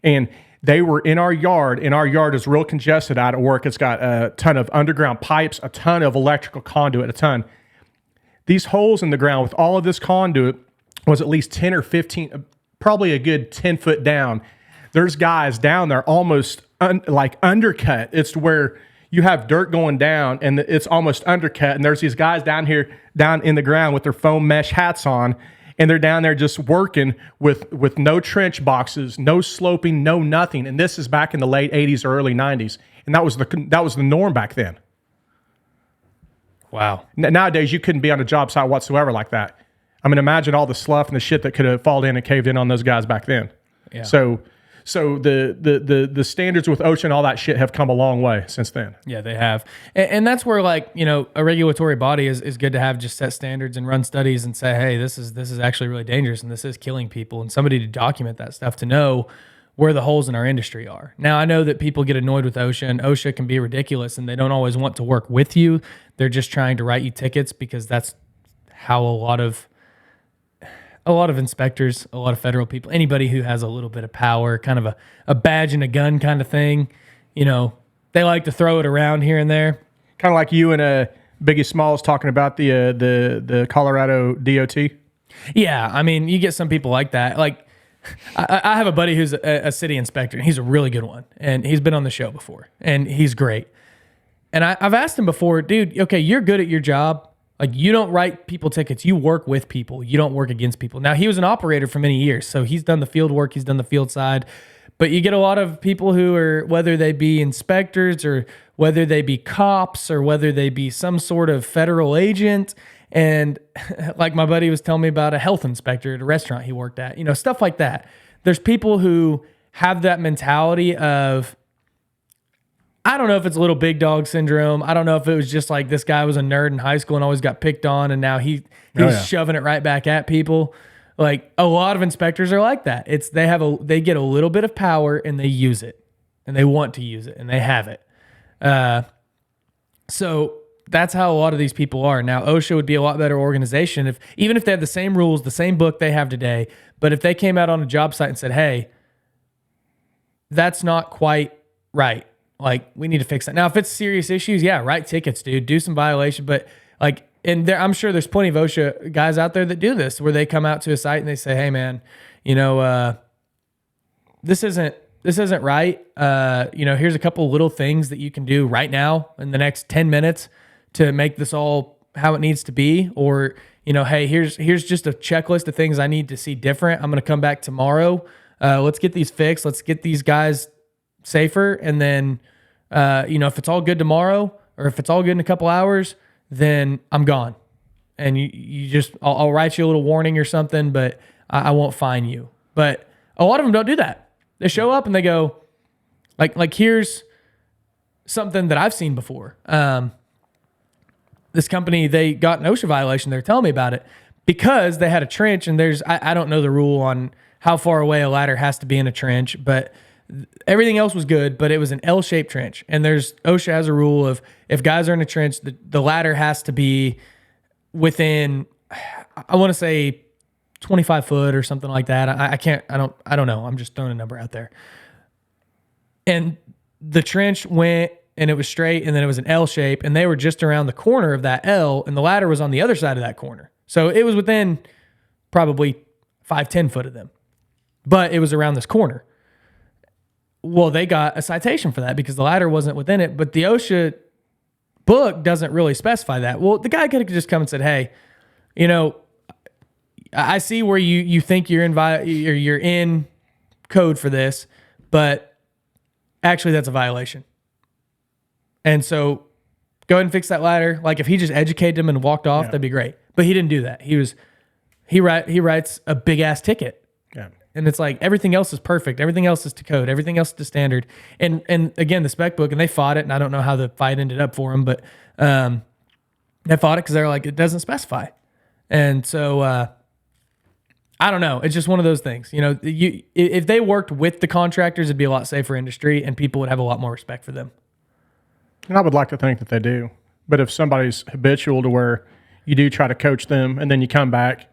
Speaker 2: And they were in our yard, and our yard is real congested out at work. It's got a ton of underground pipes, a ton of electrical conduit, a ton. These holes in the ground with all of this conduit was at least 10 or 15, probably a good 10 foot down. There's guys down there almost like undercut. It's to where you have dirt going down and it's almost undercut. And there's these guys down in the ground with their foam mesh hats on, and they're down there just working with no trench boxes, no sloping, no nothing. And this is back in the late 80s or early 90s. And that was the norm back then.
Speaker 1: Wow.
Speaker 2: Nowadays, you couldn't be on a job site whatsoever like that. I mean, imagine all the slough and the shit that could have fallen in and caved in on those guys back then.
Speaker 1: Yeah.
Speaker 2: So the standards with OSHA and all that shit have come a long way since then.
Speaker 1: Yeah, they have. And that's where, like, you know, a regulatory body is good to have, just set standards and run studies and say, hey, this is actually really dangerous and this is killing people, and somebody to document that stuff to know where the holes in our industry are. Now, I know that people get annoyed with OSHA, and OSHA can be ridiculous, and they don't always want to work with you. They're just trying to write you tickets because that's how a lot of inspectors, a lot of federal people, anybody who has a little bit of power, kind of a badge and a gun kind of thing, you know, they like to throw it around here and there.
Speaker 2: Kind of like you and Biggie Smalls talking about the Colorado DOT.
Speaker 1: Yeah, I mean, you get some people like that. Like, I have a buddy who's a city inspector, and he's a really good one, and he's been on the show before, and he's great. And I've asked him before, dude, okay, you're good at your job. Like, you don't write people tickets. You work with people. You don't work against people. Now, he was an operator for many years, so he's done the field work. He's done the field side. But you get a lot of people who are, whether they be inspectors or whether they be cops or whether they be some sort of federal agent. And like my buddy was telling me about a health inspector at a restaurant he worked at, stuff like that. There's people who have that mentality of, I don't know if it's a little big dog syndrome. I don't know if it was just like this guy was a nerd in high school and always got picked on, and now he's shoving it right back at people. Like a lot of inspectors are like that. It's they get a little bit of power and they use it, and they want to use it, and they have it. So that's how a lot of these people are. Now OSHA would be a lot better organization even if they had the same rules, the same book they have today, but if they came out on a job site and said, "Hey, that's not quite right. Like, we need to fix that." Now, if it's serious issues, yeah, write tickets, dude. Do some violation, but like, and I'm sure there's plenty of OSHA guys out there that do this, where they come out to a site and they say, "Hey, man, this isn't right. Here's a couple little things that you can do right now in the next 10 minutes to make this all how it needs to be." Or, hey, here's just a checklist of things I need to see different. I'm going to come back tomorrow. Let's get these fixed. Let's get these guys safer. And then, if it's all good tomorrow or if it's all good in a couple hours, then I'm gone. And you just, I'll write you a little warning or something, but I won't fine you. But a lot of them don't do that. They show up and they go, like here's something that I've seen before. This company, they got an OSHA violation. They're telling me about it because they had a trench, and I don't know the rule on how far away a ladder has to be in a trench, but everything else was good, but it was an L-shaped trench. And OSHA has a rule of, if guys are in a trench, the ladder has to be within, I want to say 25 foot or something like that. I don't know. I'm just throwing a number out there. And the trench went and it was straight, and then it was an L shape, and they were just around the corner of that L, and the ladder was on the other side of that corner. So it was within probably 5-10 foot of them, but it was around this corner. Well, they got a citation for that because the ladder wasn't within it, but the OSHA book doesn't really specify that. Well, the guy could have just come and said, "Hey, I see where you think you're in code for this, but actually that's a violation. And so go ahead and fix that ladder." Like, if he just educated him and walked off, that'd be great. But he didn't do that. He writes a big ass ticket.
Speaker 2: Yeah.
Speaker 1: And it's like, everything else is perfect. Everything else is to code. Everything else is to standard. And again, the spec book, and they fought it, and I don't know how the fight ended up for them, but they fought it because they're like, it doesn't specify. And so I don't know. It's just one of those things. If they worked with the contractors, it'd be a lot safer industry, and people would have a lot more respect for them.
Speaker 2: And I would like to think that they do. But if somebody's habitual to where you do try to coach them, and then you come back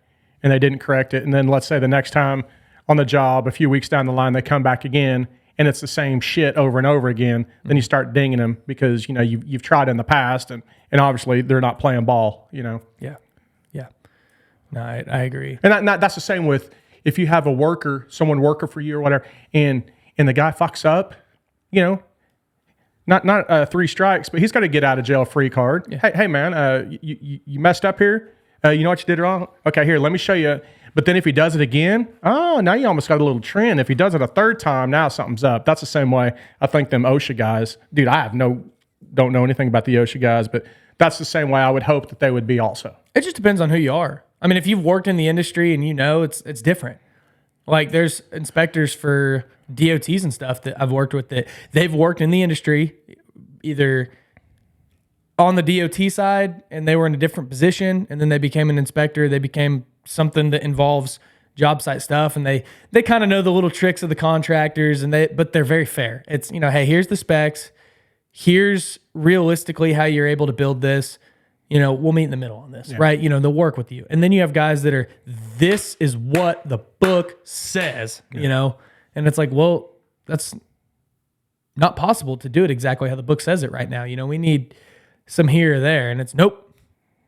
Speaker 2: and they didn't correct it, and then let's say the next time on the job, a few weeks down the line, they come back again and it's the same shit over and over again, then you start dinging them because, you've tried in the past, and obviously they're not playing ball,
Speaker 1: Yeah. Yeah. No, I agree.
Speaker 2: And that's the same with, if you have someone working for you or whatever, and the guy fucks up, not 3 strikes, but he's got to get out of jail free card. Yeah. Hey man, you messed up here. You know what you did wrong? Okay, here, let me show you. But then if he does it again, now you almost got a little trend. If he does it a third time, now something's up. That's the same way I think them OSHA guys, dude, don't know anything about the OSHA guys, but that's the same way I would hope that they would be also.
Speaker 1: It just depends on who you are. I mean, if you've worked in the industry and it's different. Like, there's inspectors for DOTs and stuff that I've worked with that they've worked in the industry, either on the DOT side, and they were in a different position, and then they became an inspector. They became something that involves job site stuff, and they kind of know the little tricks of the contractors, but they're very fair. It's, hey, here's the specs. Here's realistically how you're able to build this. We'll meet in the middle on this, right? They'll work with you. And then you have guys that are, this is what the book says, and it's like, well, that's not possible to do it exactly how the book says it right now. We need some here or there, and it's nope,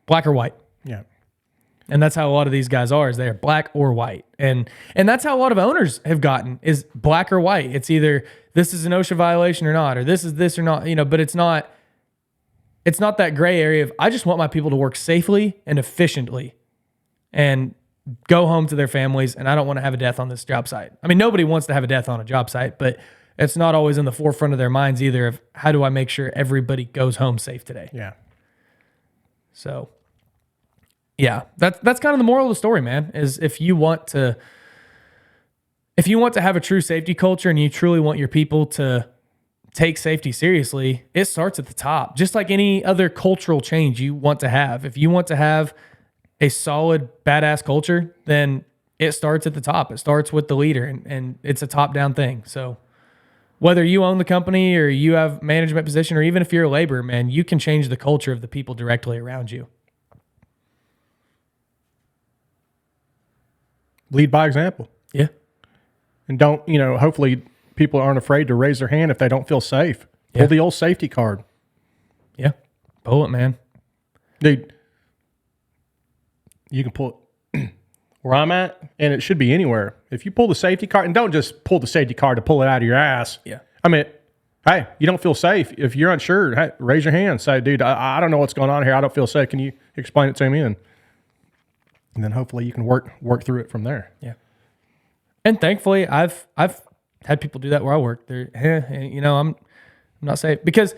Speaker 1: black or white.
Speaker 2: Yeah.
Speaker 1: And that's how a lot of these guys are, is they are black or white. And that's how a lot of owners have gotten, is black or white. It's either this is an OSHA violation or not, or this is this or not, but it's not that gray area of, I just want my people to work safely and efficiently. And go home to their families, and I don't want to have a death on this job site. I mean, nobody wants to have a death on a job site, but it's not always in the forefront of their minds either of how do I make sure everybody goes home safe today?
Speaker 2: Yeah.
Speaker 1: So, yeah, that's kind of the moral of the story, man, is if you want to have a true safety culture and you truly want your people to take safety seriously, it starts at the top. Just like any other cultural change you want to have. If you want to have a solid, badass culture, then it starts at the top. It starts with the leader, and it's a top-down thing. So whether you own the company or you have management position, or even if you're a laborer, man, you can change the culture of the people directly around you.
Speaker 2: Lead by example.
Speaker 1: Yeah.
Speaker 2: And don't, hopefully people aren't afraid to raise their hand if they don't feel safe. Pull the old safety card.
Speaker 1: Yeah. Pull it, man.
Speaker 2: Dude, you can pull it where I'm at, and it should be anywhere. If you pull the safety card, and don't just pull the safety card to pull it out of your ass.
Speaker 1: Yeah.
Speaker 2: I mean, hey, you don't feel safe. If you're unsure, hey, raise your hand. Say, dude, I don't know what's going on here. I don't feel safe. Can you explain it to me? And then hopefully you can work through it from there.
Speaker 1: Yeah. And thankfully, I've had people do that where I work. They're, I'm not safe. Because,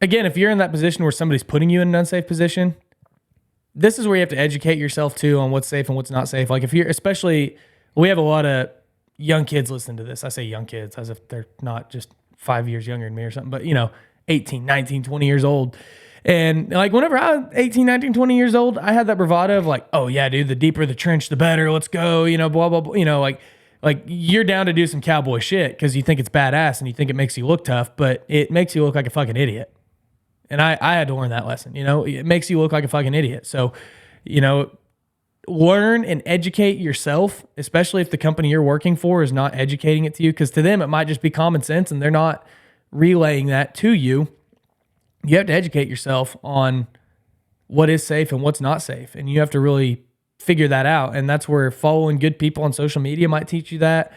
Speaker 1: again, if you're in that position where somebody's putting you in an unsafe position, this is where you have to educate yourself, too, on what's safe and what's not safe. Like, if you're, especially, we have a lot of young kids listening to this. I say young kids as if they're not just 5 years younger than me or something, but, 18, 19, 20 years old. And like whenever I was 18, 19, 20 years old, I had that bravado of like, oh yeah, dude, the deeper the trench, the better. Let's go, blah, blah, blah. Like you're down to do some cowboy shit because you think it's badass and you think it makes you look tough, but it makes you look like a fucking idiot. And I had to learn that lesson, it makes you look like a fucking idiot. So, learn and educate yourself, especially if the company you're working for is not educating it to you, because to them, it might just be common sense and they're not relaying that to you. You have to educate yourself on what is safe and what's not safe. And you have to really figure that out. And that's where following good people on social media might teach you that,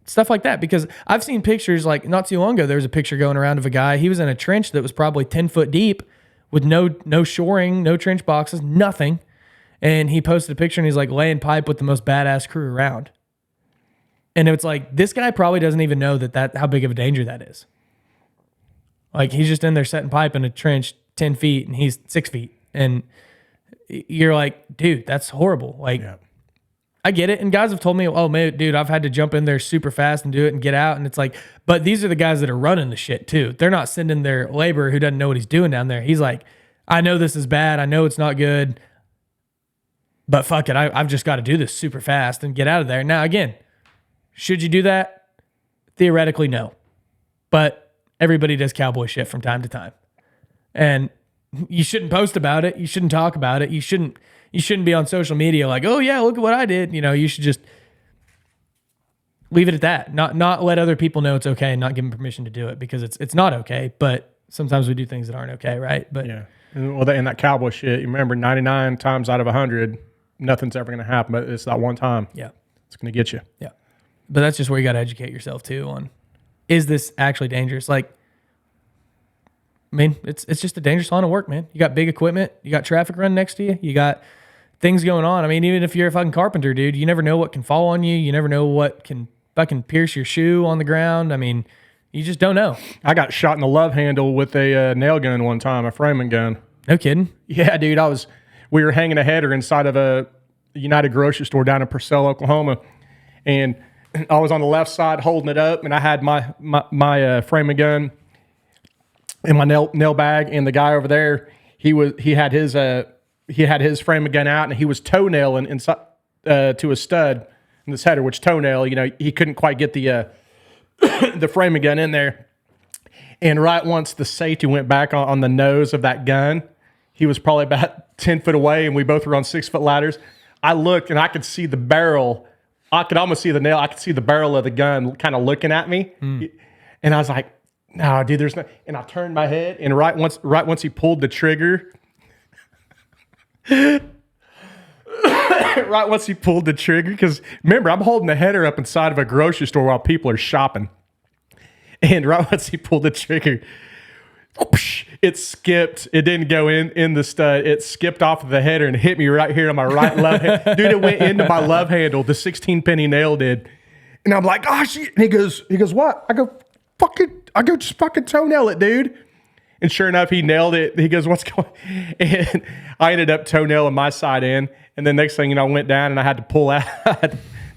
Speaker 1: stuff like that. Because I've seen pictures, like not too long ago, there was a picture going around of a guy. He was in a trench that was probably 10 foot deep with no shoring, no trench boxes, nothing. And he posted a picture and he's like laying pipe with the most badass crew around. And it's like, this guy probably doesn't even know that how big of a danger that is. Like he's just in there setting pipe in a trench 10 feet and he's 6 feet. And you're like, dude, that's horrible. Like, yeah. I get it. And guys have told me, oh man, dude, I've had to jump in there super fast and do it and get out. And it's like, but these are the guys that are running the shit too. They're not sending their laborer who doesn't know what he's doing down there. He's like, I know this is bad. I know it's not good, but fuck it. I've just got to do this super fast and get out of there. Now, again, should you do that? Theoretically, no. But everybody does cowboy shit from time to time. And you shouldn't post about it. You shouldn't talk about it. You shouldn't be on social media like, oh yeah, look at what I did. You should just leave it at that. Not let other people know it's okay and not give them permission to do it, because it's not okay. But sometimes we do things that aren't okay, right? But
Speaker 2: yeah. And that cowboy shit, you remember 99 times out of 100, nothing's ever going to happen. But it's that one time.
Speaker 1: Yeah.
Speaker 2: It's going to get you.
Speaker 1: Yeah. But that's just where you got to educate yourself too on, is this actually dangerous? Like, I mean, it's just a dangerous line of work, man. You got big equipment. You got traffic running next to you. You got things going on. I mean, even if you're a fucking carpenter, dude, you never know what can fall on you. You never know what can fucking pierce your shoe on the ground. I mean, you just don't know.
Speaker 2: I got shot in the love handle with a nail gun one time, a framing gun.
Speaker 1: No kidding.
Speaker 2: Yeah, dude. We were hanging a header inside of a United grocery store down in Purcell, Oklahoma, and I was on the left side holding it up, and I had my framing gun in my nail bag, and the guy over there, he had his framing gun out, and he was toenailing inside to a stud in this header, which toenail, he couldn't quite get the the framing gun in there. And right once the safety went back on the nose of that gun, he was probably about 10 foot away, and we both were on 6 foot ladders. I looked and I could see the barrel. I could almost see the nail. I could see the barrel of the gun kind of looking at me. And I was like, no, dude, there's no. And I turned my head, and right once he pulled the trigger, because remember, I'm holding the header up inside of a grocery store while people are shopping. And right once he pulled the trigger, it skipped. It didn't go in the stud. It skipped off of the header and hit me right here on my right love hand. Dude, it went into my love handle. The 16 penny nail did. And I'm like, oh shit. And he goes, what? I go, just fucking toenail it, dude. And sure enough, he nailed it. He goes, what's going on? And I ended up toenailing my side in. And then next thing you know, I went down and I had to pull out.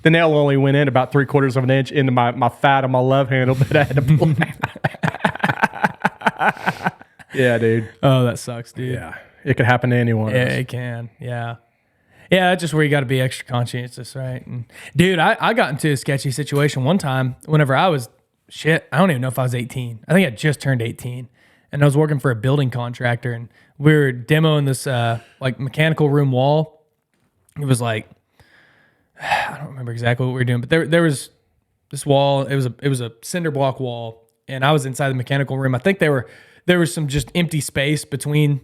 Speaker 2: The nail only went in about 3/4 of an inch into my fat on my love handle that I had to pull out. Yeah, dude.
Speaker 1: Oh, that sucks, dude.
Speaker 2: Yeah. It could happen to anyone.
Speaker 1: Yeah, it can. Yeah. Yeah, that's just where you got to be extra conscientious, right? And dude, I got into a sketchy situation one time whenever I was, I don't even know if I was 18. I think I just turned 18. And I was working for a building contractor, and we were demoing this like mechanical room wall. It was like, I don't remember exactly what we were doing, but there was this wall. It was a cinder block wall, and I was inside the mechanical room. I think there was some just empty space between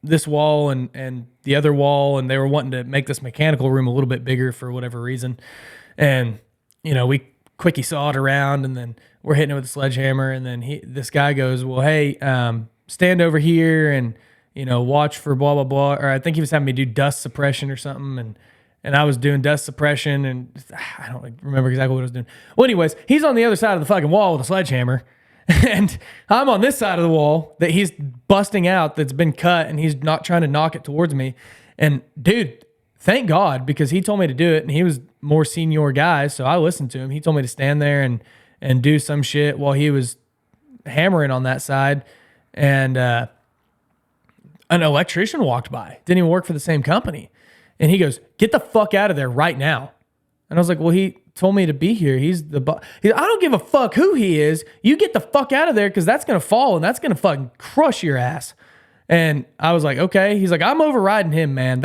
Speaker 1: this wall and the other wall, and they were wanting to make this mechanical room a little bit bigger for whatever reason. And we quickie saw it around, and then we're hitting it with a sledgehammer, and then this guy goes, well, hey, stand over here and watch for blah blah blah. Or I think he was having me do dust suppression or something, and I was doing dust suppression, and I don't remember exactly what I was doing. Well, anyways, he's on the other side of the fucking wall with a sledgehammer, and I'm on this side of the wall that he's busting out that's been cut, and he's not trying to knock it towards me. And dude, thank God, because he told me to do it, and he was more senior guy, so I listened to him. He told me to stand there and do some shit while he was hammering on that side. And an electrician walked by, didn't even work for the same company. And he goes, get the fuck out of there right now. And I was like, well, he told me to be here. He's the boss. I don't give a fuck who he is. You get the fuck out of there, because that's going to fall and that's going to fucking crush your ass. And I was like, okay. He's like, I'm overriding him, man.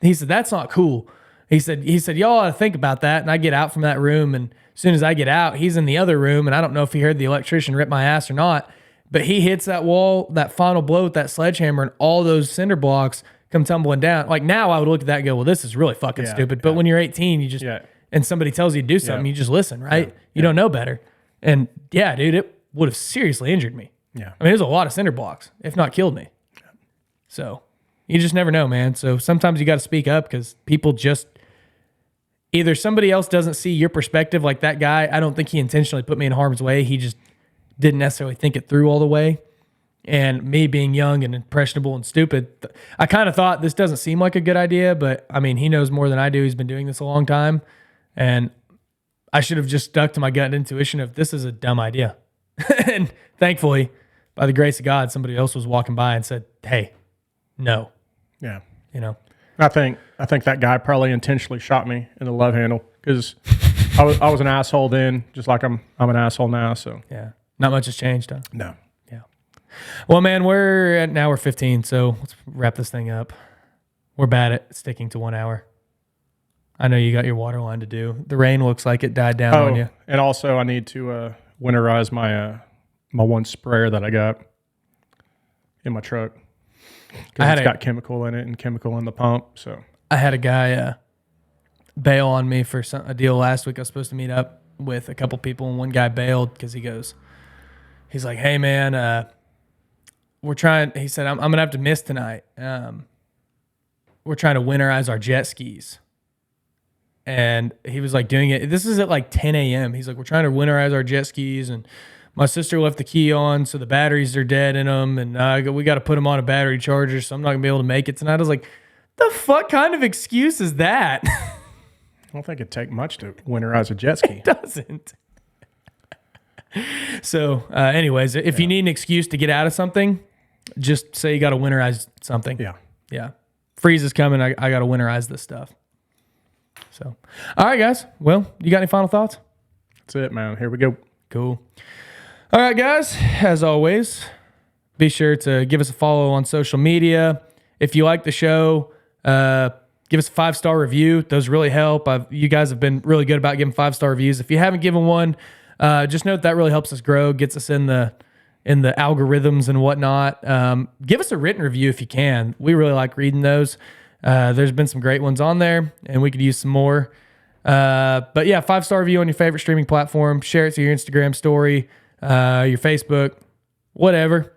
Speaker 1: He said, that's not cool. He said, y'all ought to think about that. And I get out from that room, and as soon as I get out, he's in the other room, and I don't know if he heard the electrician rip my ass or not, but he hits that wall, that final blow with that sledgehammer, and all those cinder blocks come tumbling down. Like, now I would look at that and go, well, this is really fucking stupid. But when you're 18, you just, and somebody tells you to do something, you just listen, right? You don't know better. And yeah, dude, it would have seriously injured me.
Speaker 2: Yeah.
Speaker 1: I mean, there's a lot of cinder blocks, if not killed me. So you just never know, man. So sometimes you got to speak up, because people just, either somebody else doesn't see your perspective. Like that guy, I don't think he intentionally put me in harm's way. He just didn't necessarily think it through all the way. And me being young and impressionable and stupid, I kind of thought this doesn't seem like a good idea, but I mean, he knows more than I do. He's been doing this a long time. And I should have just stuck to my gut intuition of, this is a dumb idea. And thankfully, by the grace of God, somebody else was walking by and said, hey, no.
Speaker 2: Yeah.
Speaker 1: I
Speaker 2: think that guy probably intentionally shot me in the love handle, because I was an asshole then, just like I'm an asshole now. So
Speaker 1: yeah, not much has changed, huh?
Speaker 2: No.
Speaker 1: Yeah. Well, man, we're 15, so let's wrap this thing up. We're bad at sticking to 1 hour. I know you got your water line to do. The rain looks like it died down on you.
Speaker 2: And also I need to winterize my one sprayer that I got in my truck. Because it's got chemical in it and chemical in the pump. So
Speaker 1: I had a guy bail on me for a deal last week. I was supposed to meet up with a couple people, and one guy bailed because he's like, hey, man, he said, I'm going to have to miss tonight. We're trying to winterize our jet skis. And he was like doing it. This is at like 10 a.m. He's like, we're trying to winterize our jet skis, and my sister left the key on, so the batteries are dead in them, and we got to put them on a battery charger, so I'm not going to be able to make it tonight. I was like, the fuck kind of excuse is that?
Speaker 2: I don't think it'd take much to winterize a jet ski.
Speaker 1: It doesn't. So, anyways, if you need an excuse to get out of something, just say you got to winterize something.
Speaker 2: Yeah.
Speaker 1: Yeah. Freeze is coming. I got to winterize this stuff. So, all right, guys. Well, you got any final thoughts?
Speaker 2: That's it, man. Here we go.
Speaker 1: Cool. All right, guys. As always, be sure to give us a follow on social media. If you like the show, give us a 5-star review. Those really help. You guys have been really good about giving 5-star reviews. If you haven't given one, just note that really helps us grow, gets us in the algorithms and whatnot. Give us a written review if you can. We really like reading those. There's been some great ones on there, and we could use some more. But yeah, 5-star review on your favorite streaming platform. Share it to your Instagram story, your Facebook, whatever.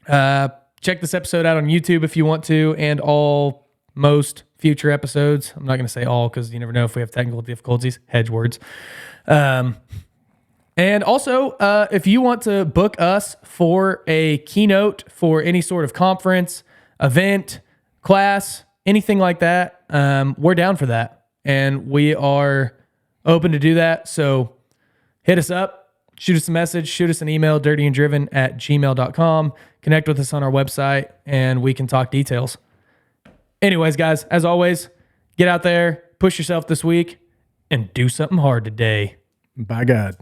Speaker 1: Check this episode out on YouTube if you want to, and most future episodes. I'm not going to say all because you never know if we have technical difficulties. Hedge words. And also, if you want to book us for a keynote for any sort of conference, event, class, anything like that, we're down for that. And we are open to do that. So hit us up, shoot us a message, shoot us an email, dirtyanddriven@gmail.com. Connect with us on our website, and we can talk details. Anyways, guys, as always, get out there, push yourself this week, and do something hard today.
Speaker 2: By God.